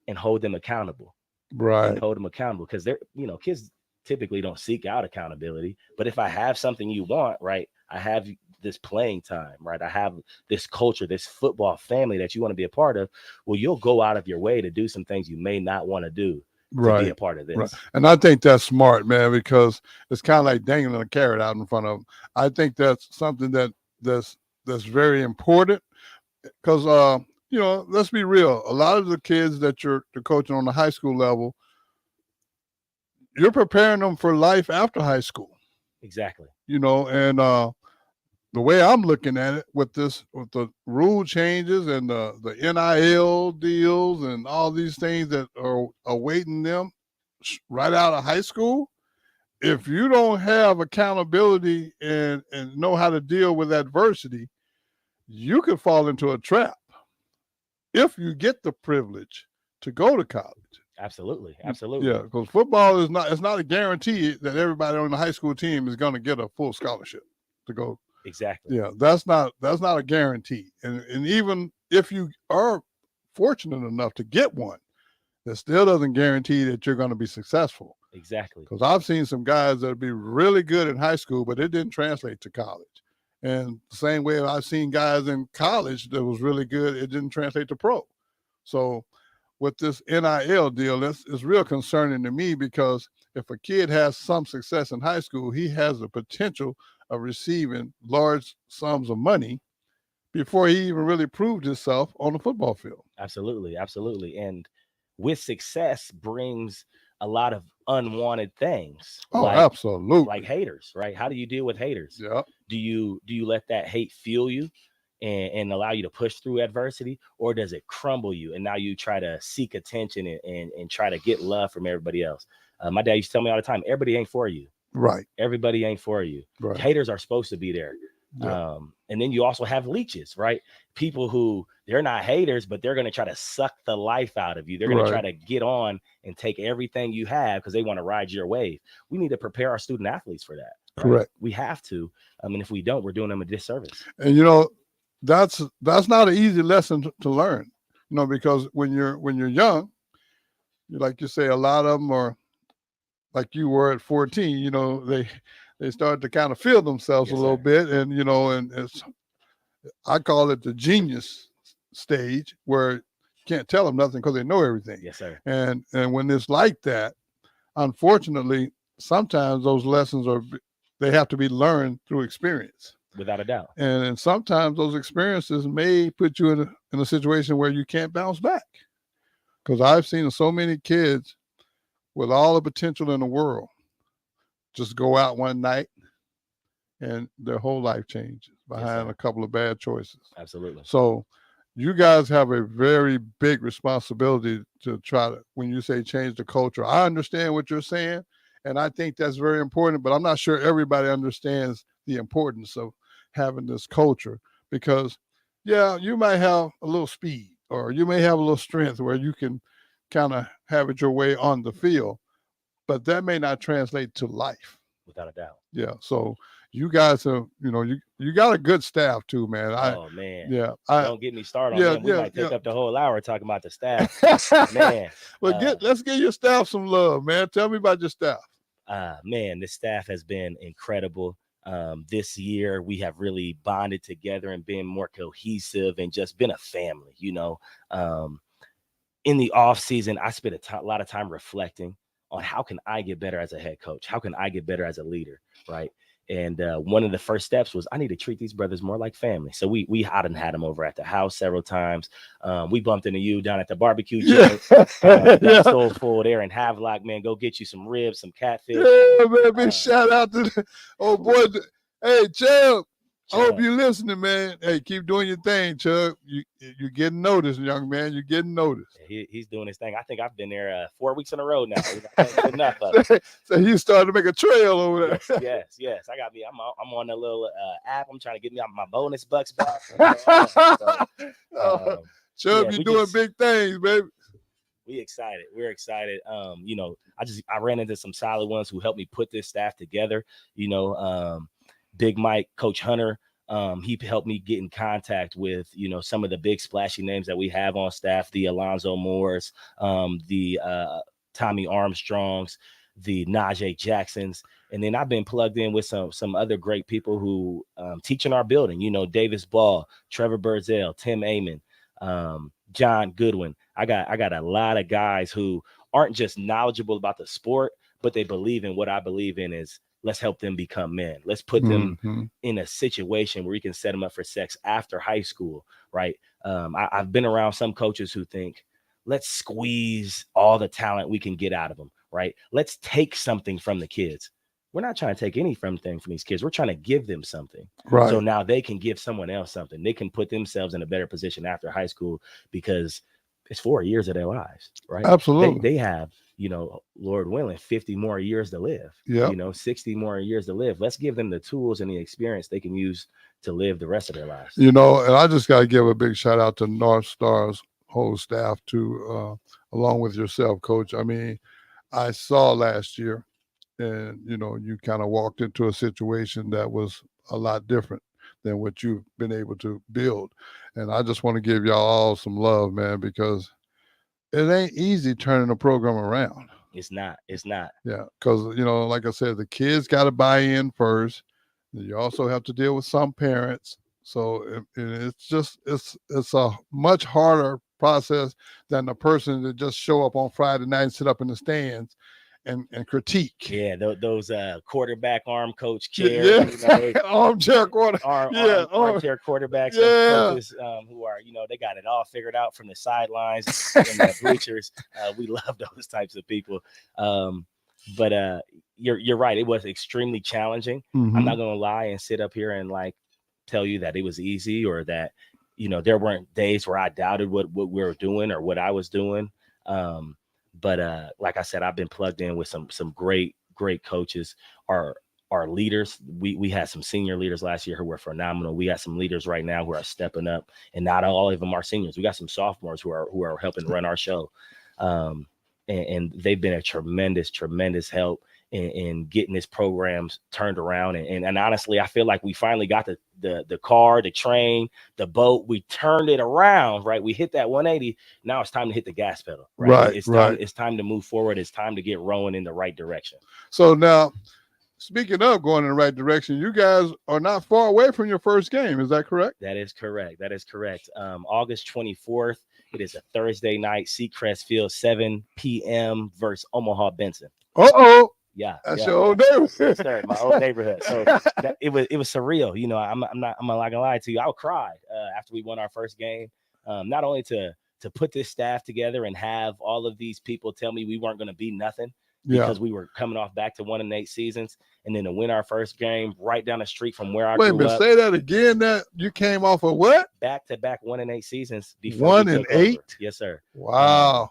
and hold them accountable? Right. And hold them accountable, because they're, kids typically don't seek out accountability. But if I have something you want, right, I have this playing time, right? I have this culture, this football family that you want to be a part of. Well, you'll go out of your way to do some things you may not want to do to be a part of this. Right. And I think that's smart, man, because it's kind of like dangling a carrot out in front of them. I think that's something that's very important, because let's be real. A lot of the kids that you're coaching on the high school level, you're preparing them for life after high school. Exactly. And the way I'm looking at it with the rule changes and the NIL deals and all these things that are awaiting them right out of high school, if you don't have accountability and know how to deal with adversity, you could fall into a trap if you get the privilege to go to college. Absolutely. Absolutely. Yeah, because football it's not a guarantee that everybody on the high school team is going to get a full scholarship to go. Exactly. Yeah, that's not a guarantee. And even if you are fortunate enough to get one, that still doesn't guarantee that you're going to be successful. Exactly. Because I've seen some guys that would be really good in high school, but it didn't translate to college. And the same way I've seen guys in college that was really good, it didn't translate to pro. So with this NIL deal, it's real concerning to me, because if a kid has some success in high school, he has the potential of receiving large sums of money before he even really proved himself on the football field. Absolutely. Absolutely. And with success brings a lot of unwanted things. Oh, absolutely. Like haters, right? How do you deal with haters? Yeah. Do you let that hate fuel you and allow you to push through adversity, or does it crumble you and now you try to seek attention and try to get love from everybody else? My dad used to tell me all the time, everybody ain't for you. Right. Everybody ain't for you. Right. Haters are supposed to be there. Yeah. And then you also have leeches, right? People who they're not haters, but they're going to try to suck the life out of you. They're going to try to get on and take everything you have because they want to ride your wave. We need to prepare our student athletes for that. Right? Correct. We have to. I mean, if we don't, we're doing them a disservice. And that's not an easy lesson to learn, because when you're young, like you say, a lot of them are like you were at 14. They start to kind of feel themselves a little bit, and and I call it the genius stage, where you can't tell them nothing because they know everything. Yes, sir. And when it's like that, unfortunately, sometimes those lessons they have to be learned through experience. Without a doubt. And sometimes those experiences may put you in a situation where you can't bounce back. Because I've seen so many kids with all the potential in the world just go out one night and their whole life changes behind a couple of bad choices. Absolutely. So you guys have a very big responsibility to try to, when you say change the culture. I understand what you're saying, and I think that's very important, but I'm not sure everybody understands the importance of having this culture because, yeah, you might have a little speed or you may have a little strength where you can kind of have it your way on the field, but that may not translate to life. Without a doubt. Yeah. So you guys are, you got a good staff too, man. Oh man. Yeah. Don't get me started on them. We might take up the whole hour talking about the staff. Man. Well, let's give your staff some love, man. Tell me about your staff. Man, this staff has been incredible. This year we have really bonded together and been more cohesive and just been a family, in the off season, I spent a lot of time reflecting on how can I get better as a head coach? How can I get better as a leader? Right. And one of the first steps was I need to treat these brothers more like family. So I done had them over at the house several times. We bumped into you down at the barbecue. Soulful there in Havelock, man. Go get you some ribs, some catfish. Yeah, man. Big shout out to the old boy. Hey, Chubb. I hope you're listening, man. Hey, keep doing your thing, Chuck. You're getting noticed, young man. You're getting noticed. He's doing his thing. I think I've been there 4 weeks in a row now. Enough of it. So he started to make a trail over there. Yes. I'm on a little app. I'm trying to get me my bonus bucks back. Chuck, you're doing big things, baby. We're excited. I ran into some solid ones who helped me put this staff together. Big Mike, Coach Hunter, he helped me get in contact with, some of the big splashy names that we have on staff, the Alonzo Moores, the Tommy Armstrongs, the Najee Jacksons. And then I've been plugged in with some other great people who teach in our building, Davis Ball, Trevor Birzell, Tim Amon, John Goodwin. I got a lot of guys who aren't just knowledgeable about the sport, but they believe in what I believe in is let's help them become men. Let's put them in a situation where we can set them up for sex after high school, right? I've been around some coaches who think, let's squeeze all the talent we can get out of them, right? Let's take something from the kids. We're not trying to take anything from these kids. We're trying to give them something. Right. So now they can give someone else something. They can put themselves in a better position after high school because it's 4 years of their lives, right? Absolutely. They have, Lord willing, 50 more years to live, 60 more years to live. Let's give them the tools and the experience they can use to live the rest of their lives. And I just got to give a big shout out to North Star's whole staff too, along with yourself, Coach. I mean, I saw last year and, you kind of walked into a situation that was a lot different than what you've been able to build. And I just want to give y'all all some love, man, because it ain't easy turning a program around. It's not. Yeah. Because, like I said, the kids got to buy in first. You also have to deal with some parents. So it's a much harder process than the person that just show up on Friday night and sit up in the stands and critique. Yeah, those quarterback arm coach chairs. Armchair quarterback. Armchair quarterbacks. Coaches, who are, they got it all figured out from the sidelines and the bleachers. We love those types of people. But you're right. It was extremely challenging. I'm not going to lie and sit up here and tell you that it was easy or that, there weren't days where I doubted what we were doing or what I was doing. But like I said, I've been plugged in with some great coaches. Our leaders, we had some senior leaders last year who were phenomenal. We got some leaders right now who are stepping up, and not all of them are seniors. We got some sophomores who are helping run our show, and they've been a tremendous help in getting this program turned around. And honestly, I feel like we finally got the car, the train, the boat. We turned it around, right? We hit that 180. Now it's time to hit the gas pedal, right? It's time to move forward. It's time to get rolling in the right direction. So now, speaking of going in the right direction, you guys are not far away from your first game. Is that correct? That is correct. August 24th. It is a Thursday night, Seacrest Field, 7 p.m. versus Omaha Benson. Uh-oh. Yeah, that's your old neighborhood. Yes, sir, my old neighborhood. So it was surreal. I'm not gonna lie to you. I cried after we won our first game. Not only to put this staff together and have all of these people tell me we weren't gonna be nothing, because we were coming off back to 1-8 seasons, and then to win our first game right down the street from where I Wait a grew minute, up. say that again. That you came off of what? Back-to-back 1-8 seasons before we took 1-8. over. Yes, sir. Wow.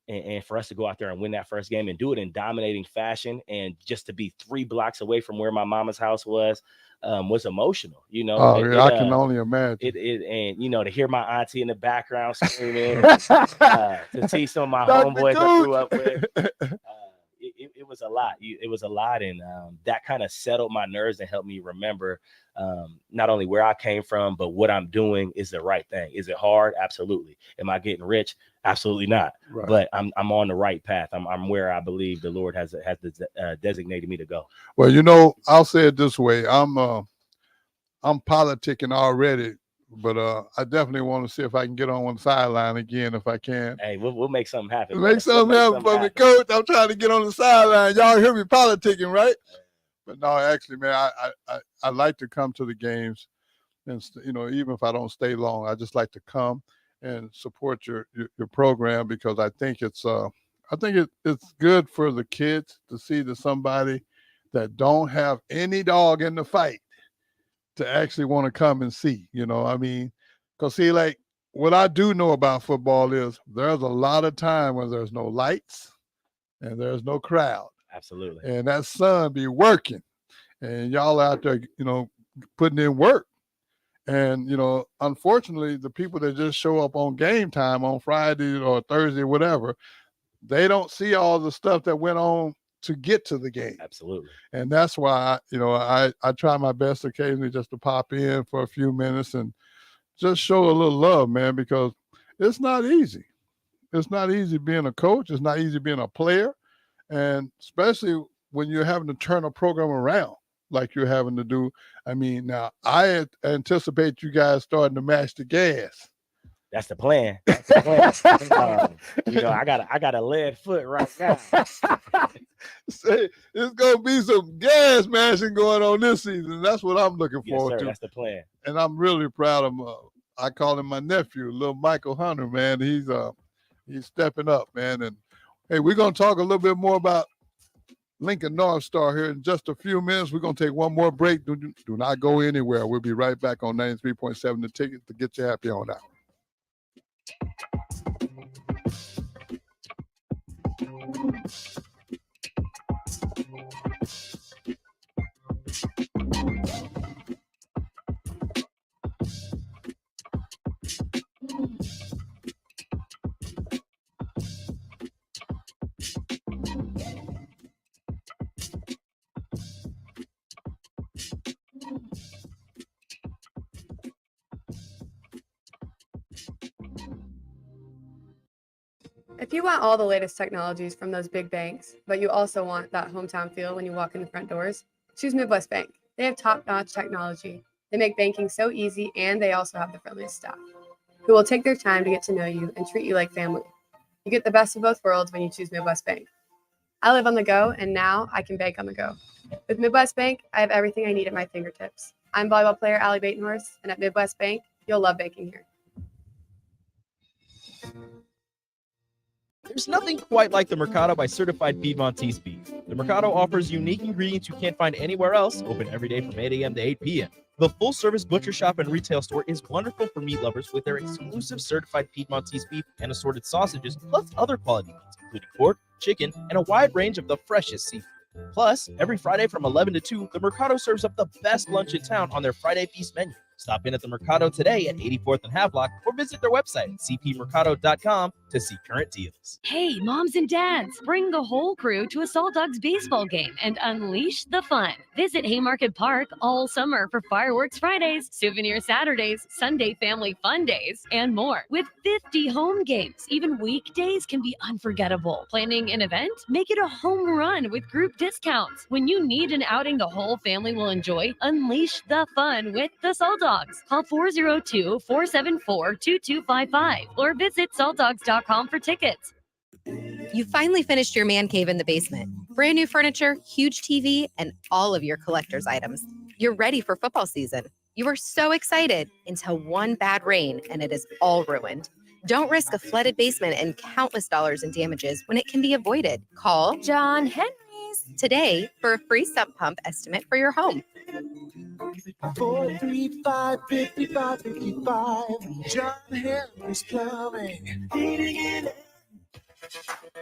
And for us to go out there and win that first game and do it in dominating fashion, and just to be 3 blocks away from where my mama's house was emotional. You know, I can only imagine. And you know, to hear my auntie in the background screaming, to see some of my homeboys I grew up with. It was a lot. It was a lot, and that kind of settled my nerves and helped me remember not only where I came from, but what I'm doing is the right thing. Is it hard? Absolutely. Am I getting rich? Absolutely not. Right. But I'm on the right path. I'm where I believe the Lord has designated me to go. Well, you know, I'll say it this way: I'm politicking already. But I definitely want to see if I can get on the sideline again if I can. Hey, we'll make something happen. Make something happen for me, Coach. I'm trying to get on the sideline. Y'all hear me politicking, right? But no, actually, man, I like to come to the games, and you know, even if I don't stay long, I just like to come and support your program, because I think it's good for the kids to see that somebody that don't have any dog in the fight to actually want to come and see, you know. I mean, because see, like, what I do know about football is there's a lot of time when there's no lights and there's no crowd. Absolutely. And that sun be working, and y'all out there, you know, putting in work. And, you know, unfortunately, the people that just show up on game time on Friday or Thursday, whatever, they don't see all the stuff that went on to get to the game. Absolutely. And that's why, I try my best occasionally just to pop in for a few minutes and just show a little love, man, because it's not easy. It's not easy being a coach. It's not easy being a player. And especially when you're having to turn a program around like you're having to do. I mean, now I anticipate you guys starting to match the gas. That's the plan. That's the plan. You know, I got a lead foot right now. Say, it's gonna be some gas mashing going on this season. That's what I'm looking forward to. That's the plan. And I'm really proud of him. I call him my nephew, little Michael Hunter, man. He's stepping up, man. And hey, we're gonna talk a little bit more about Lincoln North Star here in just a few minutes. We're gonna take one more break. Do not go anywhere. We'll be right back on 93.7 The Ticket to get you happy on out. If you want all the latest technologies from those big banks, but you also want that hometown feel when you walk in the front doors, choose Midwest Bank. They have top-notch technology. They make banking so easy, and they also have the friendliest staff who will take their time to get to know you and treat you like family. You get the best of both worlds when you choose Midwest Bank. I live on the go, and now I can bank on the go. With Midwest Bank, I have everything I need at my fingertips. I'm volleyball player Allie Batenhorst, and at Midwest Bank, you'll love banking here. There's nothing quite like the Mercado by Certified Piedmontese Beef. The Mercado offers unique ingredients you can't find anywhere else, open every day from 8 a.m. to 8 p.m. The full-service butcher shop and retail store is wonderful for meat lovers with their exclusive Certified Piedmontese Beef and assorted sausages, plus other quality meats, including pork, chicken, and a wide range of the freshest seafood. Plus, every Friday from 11 to 2, the Mercado serves up the best lunch in town on their Friday Feast menu. Stop in at the Mercado today at 84th and Havelock or visit their website at cpmercado.com to see current deals. Hey, moms and dads, bring the whole crew to a Salt Dogs baseball game and unleash the fun. Visit Haymarket Park all summer for Fireworks Fridays, Souvenir Saturdays, Sunday Family Fun Days, and more. With 50 home games, even weekdays can be unforgettable. Planning an event? Make it a home run with group discounts. When you need an outing the whole family will enjoy, unleash the fun with the Salt Dogs. Call 402-474-2255 or visit saltdogs.com for tickets. You finally finished your man cave in the basement. Brand new furniture, huge TV, and all of your collector's items. You're ready for football season. You were so excited until one bad rain and it is all ruined. Don't risk a flooded basement and countless dollars in damages when it can be avoided. Call John Henry's today for a free sump pump estimate for your home. 435-5555. John Henry's Plumbing.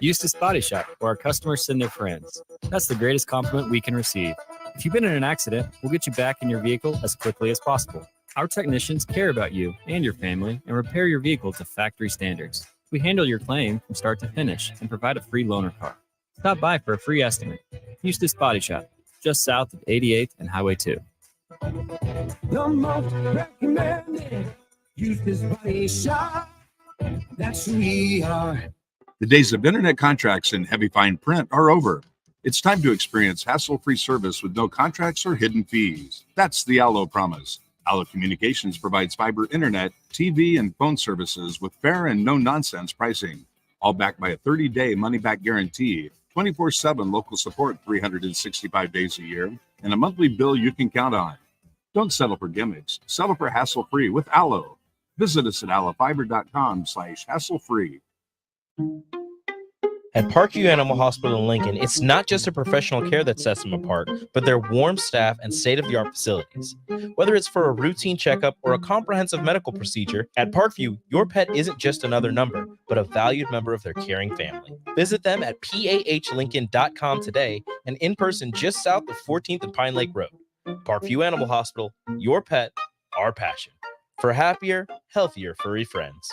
Eustace Body Shop, where our customers send their friends. That's the greatest compliment we can receive. If you've been in an accident, we'll get you back in your vehicle as quickly as possible. Our technicians care about you and your family and repair your vehicle to factory standards. We handle your claim from start to finish and provide a free loaner car. Stop by for a free estimate. Eustace Body Shop, just south of 88th and Highway 2. The most recommended Eustace Body Shop. That's who we are. The days of internet contracts and heavy fine print are over. It's time to experience hassle-free service with no contracts or hidden fees. That's the Allo promise. Allo Communications provides fiber internet, TV, and phone services with fair and no-nonsense pricing. All backed by a 30-day money-back guarantee, 24/7 local support 365 days a year, and a monthly bill you can count on. Don't settle for gimmicks. Settle for hassle-free with Allo. Visit us at allofiber.com/hassle-free. At Parkview Animal Hospital in Lincoln, it's not just a professional care that sets them apart, but their warm staff and state-of-the-art facilities. Whether it's for a routine checkup or a comprehensive medical procedure, at Parkview, your pet isn't just another number, but a valued member of their caring family. Visit them at pahlincoln.com today and in person just south of 14th and Pine Lake Road. Parkview Animal Hospital, your pet, our passion. For happier, healthier furry friends.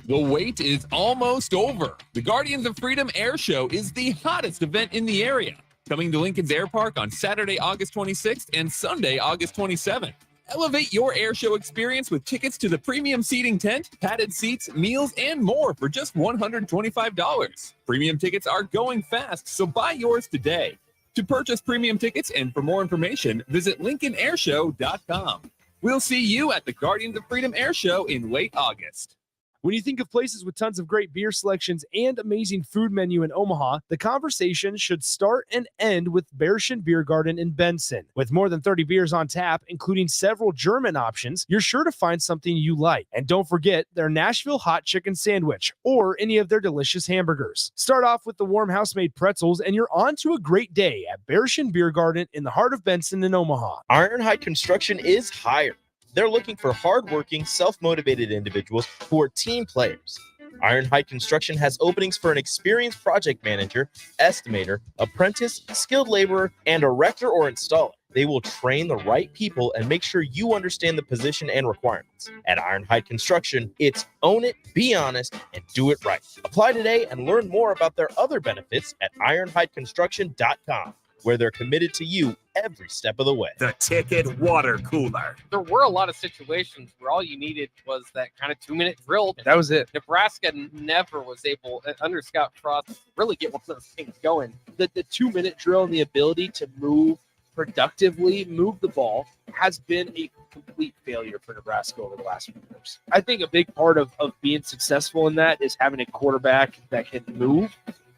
The wait is almost over. The Guardians of Freedom Air Show is the hottest event in the area. Coming to Lincoln's Air Park on Saturday, August 26th and Sunday, August 27th. Elevate your air show experience with tickets to the premium seating tent, padded seats, meals, and more for just $125. Premium tickets are going fast, so buy yours today. To purchase premium tickets and for more information, visit LincolnAirShow.com. We'll see you at the Guardians of Freedom Air Show in late August. When you think of places with tons of great beer selections and amazing food menu in Omaha, the conversation should start and end with Bearschen Beer Garden in Benson. With more than 30 beers on tap, including several German options, you're sure to find something you like. And don't forget their Nashville hot chicken sandwich or any of their delicious hamburgers. Start off with the warm house-made pretzels and you're on to a great day at Bearschen Beer Garden in the heart of Benson in Omaha. Ironhide Construction is hired. They're looking for hardworking, self-motivated individuals who are team players. Ironhide Construction has openings for an experienced project manager, estimator, apprentice, skilled laborer, and erector or installer. They will train the right people and make sure you understand the position and requirements. At Ironhide Construction, it's own it, be honest, and do it right. Apply today and learn more about their other benefits at ironhideconstruction.com. where they're committed to you every step of the way. The Ticket Water Cooler. There were a lot of situations where all you needed was that kind of 2-minute drill. That was it. Nebraska never was able, under Scott Frost, to really get one of those things going. The 2-minute drill and the ability to move productively, move the ball, has been a complete failure for Nebraska over the last few years. I think a big part of being successful in that is having a quarterback that can move,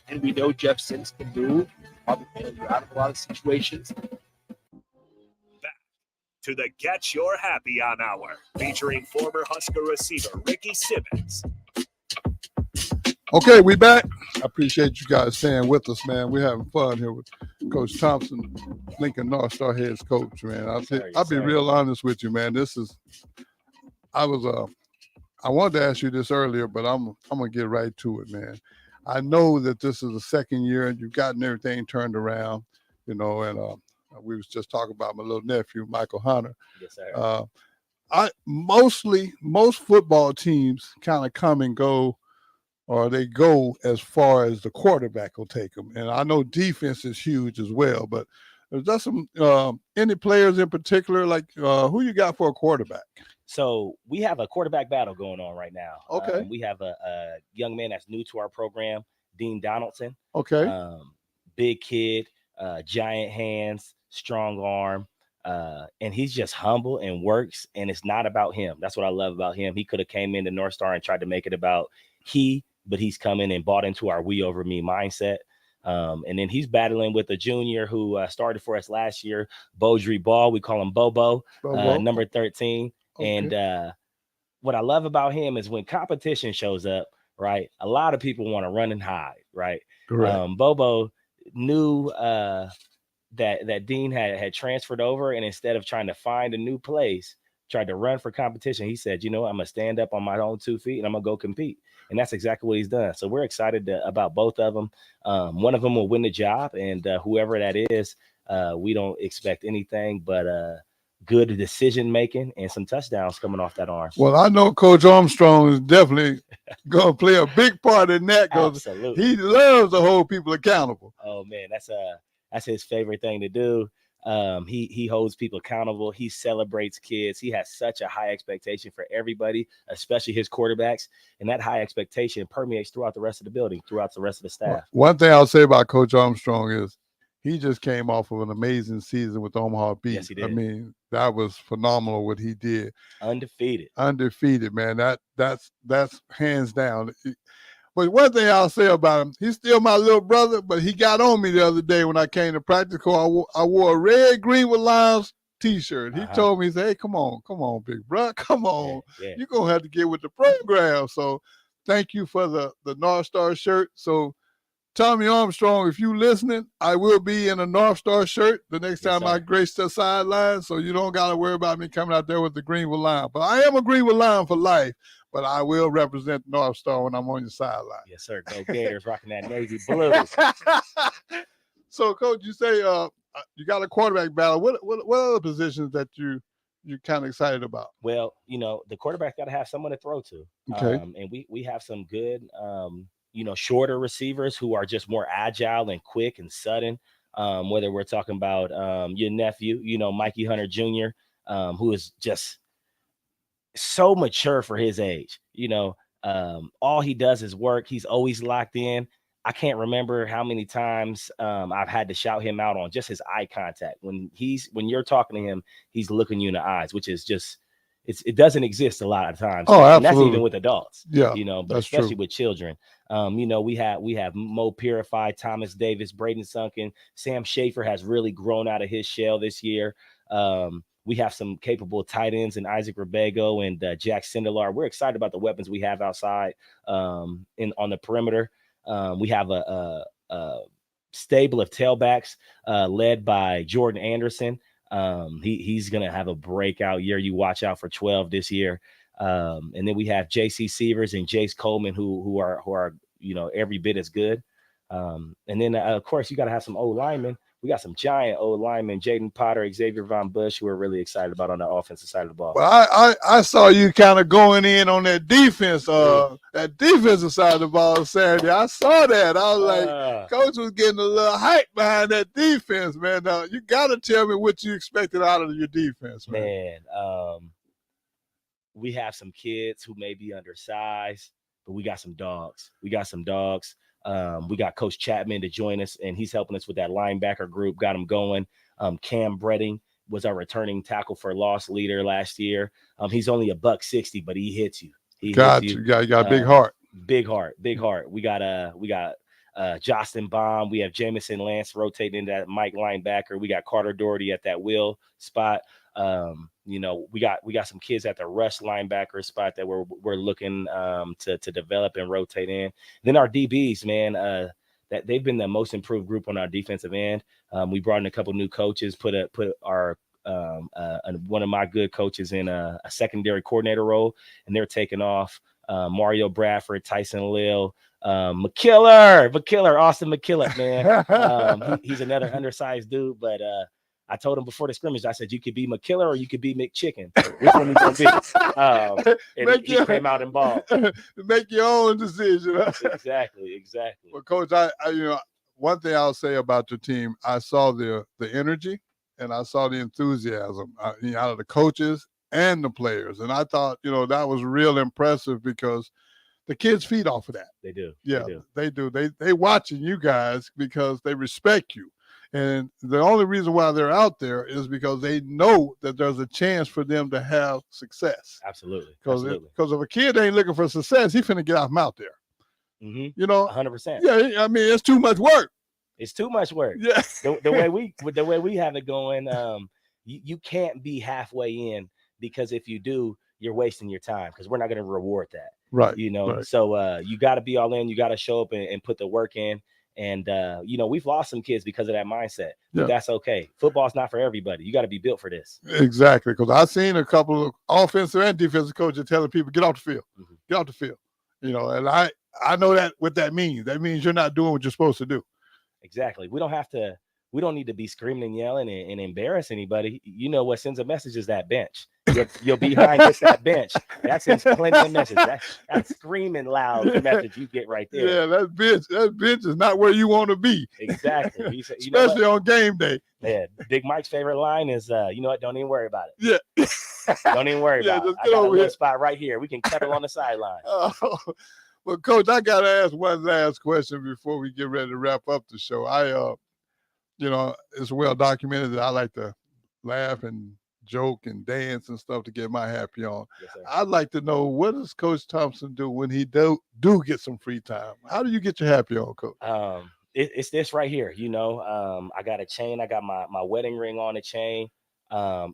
and we know Jeff Sims can move. Probably failed you out of a lot of situations. Back to the Get Your Happy On Hour, featuring former Husker receiver Ricky Simmons. Okay, we back. I appreciate you guys staying with us, man. We're having fun here with Coach Thompson, Lincoln North Star head coach, man. I'll be real honest with you, man. I wanted to ask you this earlier, but I'm gonna get right to it, man. I know that this is the second year and you've gotten everything turned around, and we was just talking about my little nephew, Michael Hunter. Yes, sir. Most football teams kind of come and go, or they go as far as the quarterback will take them. And I know defense is huge as well, but is there some any players in particular, like who you got for a quarterback? So we have a quarterback battle going on right now. Okay. We have a young man that's new to our program, Dean Donaldson. Okay. Big kid, giant hands, strong arm, and he's just humble and works, and it's not about him. That's what I love about him. He could have came into North Star and tried to make it about but he's come in and bought into our we over me mindset. And then he's battling with a junior who started for us last year, Beaudry Ball. We call him Bobo, number 13. Okay. And what I love about him is when competition shows up, right? A lot of people want to run and hide, right? Correct. Bobo knew that Dean had transferred over, and instead of trying to find a new place, tried to run for competition. He said, you know what, I'm gonna stand up on my own 2 feet and I'm gonna go compete. And that's exactly what he's done. So we're excited about both of them. One of them will win the job, and whoever that is, we don't expect anything but good decision making and some touchdowns coming off that arm. Well, I know Coach Armstrong is definitely going to play a big part in that because Absolutely. he loves to hold people accountable. Oh man, that's his favorite thing to do. He holds people accountable. He celebrates kids. He has such a high expectation for everybody, especially his quarterbacks. And that high expectation permeates throughout the rest of the building, throughout the rest of the staff. One thing I'll say about Coach Armstrong is he just came off of an amazing season with Omaha Beat. Yes, he did. I mean, that was phenomenal what he did. Undefeated, man. That's hands down. But one thing I'll say about him, he's still my little brother, but he got on me the other day when I came to practice. I wore a red, green with lines T-shirt. He told me, he said, hey, come on, big bro. Come on. Yeah. You're going to have to get with the program. So thank you for the North Star shirt. So Tommy Armstrong, if you listening, I will be in a North Star shirt the next time I grace the sideline. So you don't got to worry about me coming out there with the Greenwood line. But I am a Greenwood line for life. But I will represent North Star when I'm on your sideline. Yes, sir. Go Gators, rocking that navy blue. So, Coach, you say you got a quarterback battle. What other positions that you're kind of excited about? Well, the quarterback got to have someone to throw to. Okay. And we have some good, shorter receivers who are just more agile and quick and sudden. Whether we're talking about your nephew, Mikey Hunter Jr., who is just so mature for his age. All he does is work. He's always locked in. I can't remember how many times I've had to shout him out on just his eye contact. When you're talking to him, he's looking you in the eyes, which is just it doesn't exist a lot of times. Oh, absolutely. And that's even with adults. Yeah, but that's especially true. with children. We have Mo Purify, Thomas Davis, Braden Sunken, Sam Schaefer has really grown out of his shell this year. We have some capable tight ends in Isaac Rebego and Jack Sindelar. We're excited about the weapons we have outside on the perimeter. We have a stable of tailbacks led by Jordan Anderson. He's going to have a breakout year. You watch out for 12 this year. And then we have J.C. Sievers and Jace Coleman who are every bit as good. And then, of course, you got to have some old linemen. We got some giant old linemen, Jaden Potter, Xavier Von Bush, who we're really excited about on the offensive side of the ball. Well, I saw you kind of going in on that defense, that defensive side of the ball Saturday. I saw that. I was like, Coach was getting a little hype behind that defense, man. Now, you got to tell me what you expected out of your defense, man. We have some kids who may be undersized, but we got some dogs. We got Coach Chapman to join us, and he's helping us with that linebacker group, got him going. Cam Bredding was our returning tackle for loss leader last year. He's only $160, but he hits you. You got a big heart. Big heart. We got Justin Baum. We have Jamison Lance rotating into that Mike linebacker. We got Carter Doherty at that will spot. We got some kids at the rush linebacker spot that we're looking to develop and rotate in. Then our DBs, man, that they've been the most improved group on our defensive end. We brought in a couple new coaches, put our one of my good coaches in a secondary coordinator role, and they're taking off. Mario Bradford, Tyson Lill, McKiller, Austin McKillop, man. He's another undersized dude, but I told him before the scrimmage, I said, you could be McKiller or you could be McChicken. Which one you going to be? And he came out and balled. Make your own decision. Exactly. Well, Coach, I one thing I'll say about your team, I saw the energy and I saw the enthusiasm out of the coaches and the players. And I thought, that was real impressive because the kids feed off of that. They do. Yeah, they do. They watching you guys because they respect you. And the only reason why they're out there is because they know that there's a chance for them to have success. Absolutely. Because if a kid ain't looking for success, he's finna get off him out there. Mm-hmm. 100%. Yeah, I mean, it's too much work. It's too much work. Yeah. the way we have it going, you can't be halfway in, because if you do, you're wasting your time because we're not going to reward that. Right. You know, right. so you got to be all in. You got to show up and put the work in. And, you know, we've lost some kids because of that mindset. But that's okay. Football's not for everybody. You got to be built for this. Exactly. Because I've seen a couple of offensive and defensive coaches telling people, get off the field. Get off the field. You know, and I know that what that means. That means you're not doing what you're supposed to do. Exactly. We don't need to be screaming and yelling and embarrass anybody. You know what sends a message is that bench. You're behind just that bench. That sends plenty of message. That's screaming loud message you get right there. Yeah, that bench is not where you want to be. Exactly. Especially on game day. Yeah, Big Mike's favorite line is, you know what? Don't even worry about it. Yeah. Don't even worry about it. Just I get got a over little here. spot right here. We can cuddle on the sideline. Well, Coach, I got to ask one last question before we get ready to wrap up the show. You know, it's well documented that I like to laugh and joke and dance and stuff to get my happy on. Yes, I'd like to know, what does Coach Thompson do when he do get some free time? How do you get your happy on, Coach? It's this right here. You know, I got a chain. I got my wedding ring on the chain.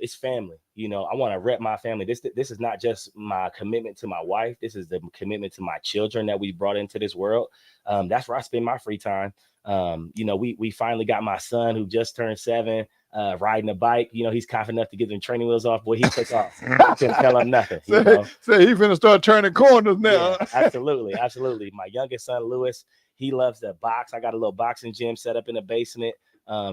It's family. You know, I want to rep my family. This is not just my commitment to my wife. This is the commitment to my children that we brought into this world. That's where I spend my free time. You know, we finally got my son who just turned 7, riding a bike. You know, he's confident enough to get them training wheels off. Boy, he took off. Couldn't tell him nothing. You know? Say he finna start turning corners now. Yeah, absolutely. Absolutely. My youngest son, Lewis, he loves to box. I got a little boxing gym set up in the basement.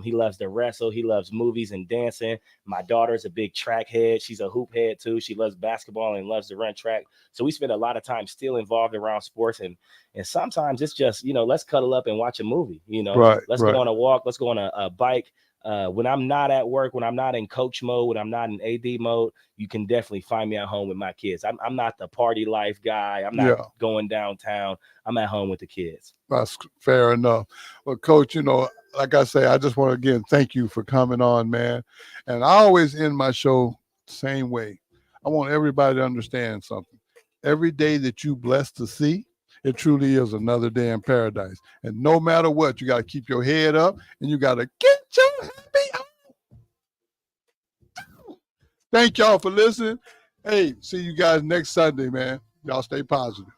He loves to wrestle. He loves movies and dancing. My daughter's a big track head. She's a hoop head too. She loves basketball and loves to run track. So we spend a lot of time still involved around sports. And sometimes it's just, you know, let's cuddle up and watch a movie. You know, let's go on a walk. Let's go on a bike. When I'm not at work, when I'm not in coach mode, when I'm not in AD mode, you can definitely find me at home with my kids. I'm not the party life guy. I'm not going downtown. I'm at home with the kids. That's fair enough. Well, Coach, you know, like I say, I just want to again thank you for coming on, man. And I always end my show the same way. I want everybody to understand something. Every day that you blessed to see, it truly is another day in paradise. And no matter what, you got to keep your head up and you got to get your happy on. Thank y'all for listening. Hey, see you guys next Sunday, man. Y'all stay positive.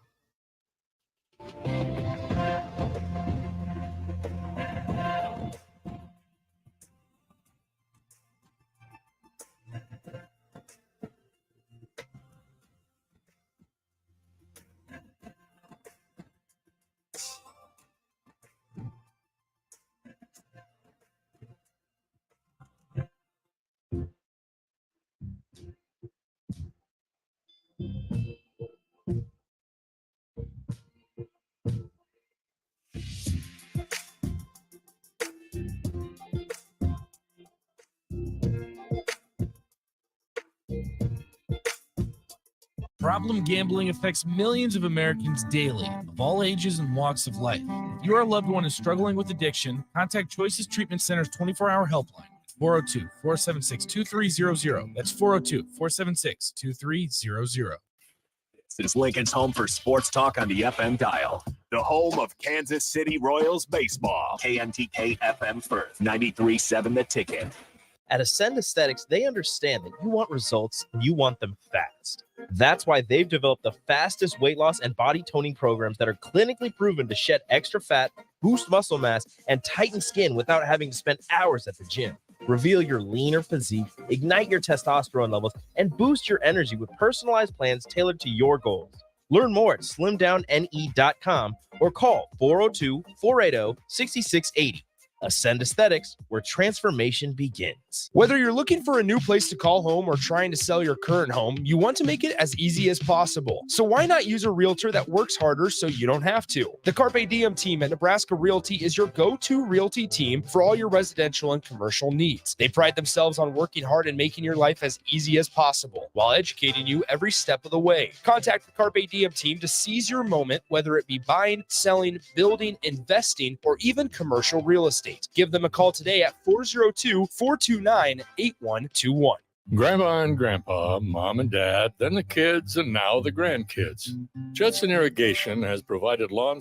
Problem gambling affects millions of Americans daily, of all ages and walks of life. If your loved one is struggling with addiction, contact Choices Treatment Center's 24-hour helpline, 402-476-2300. That's 402-476-2300. This is Lincoln's home for sports talk on the FM dial. The home of Kansas City Royals baseball. KNTK FM Firth, 93.7 The Ticket. At Ascend Aesthetics, they understand that you want results and you want them fast. That's why they've developed the fastest weight loss and body toning programs that are clinically proven to shed extra fat, boost muscle mass, and tighten skin without having to spend hours at the gym. Reveal your leaner physique, ignite your testosterone levels, and boost your energy with personalized plans tailored to your goals. Learn more at slimdowne.com or call 402-480-6680. Ascend Aesthetics, where transformation begins. Whether you're looking for a new place to call home or trying to sell your current home, you want to make it as easy as possible. So why not use a realtor that works harder so you don't have to? The Carpe Diem team at Nebraska Realty is your go-to realty team for all your residential and commercial needs. They pride themselves on working hard and making your life as easy as possible while educating you every step of the way. Contact the Carpe Diem team to seize your moment, whether it be buying, selling, building, investing, or even commercial real estate. Give them a call today at 402-429-8121. Grandma and Grandpa, Mom and Dad, then the kids, and now the grandkids. Judson Irrigation has provided lawn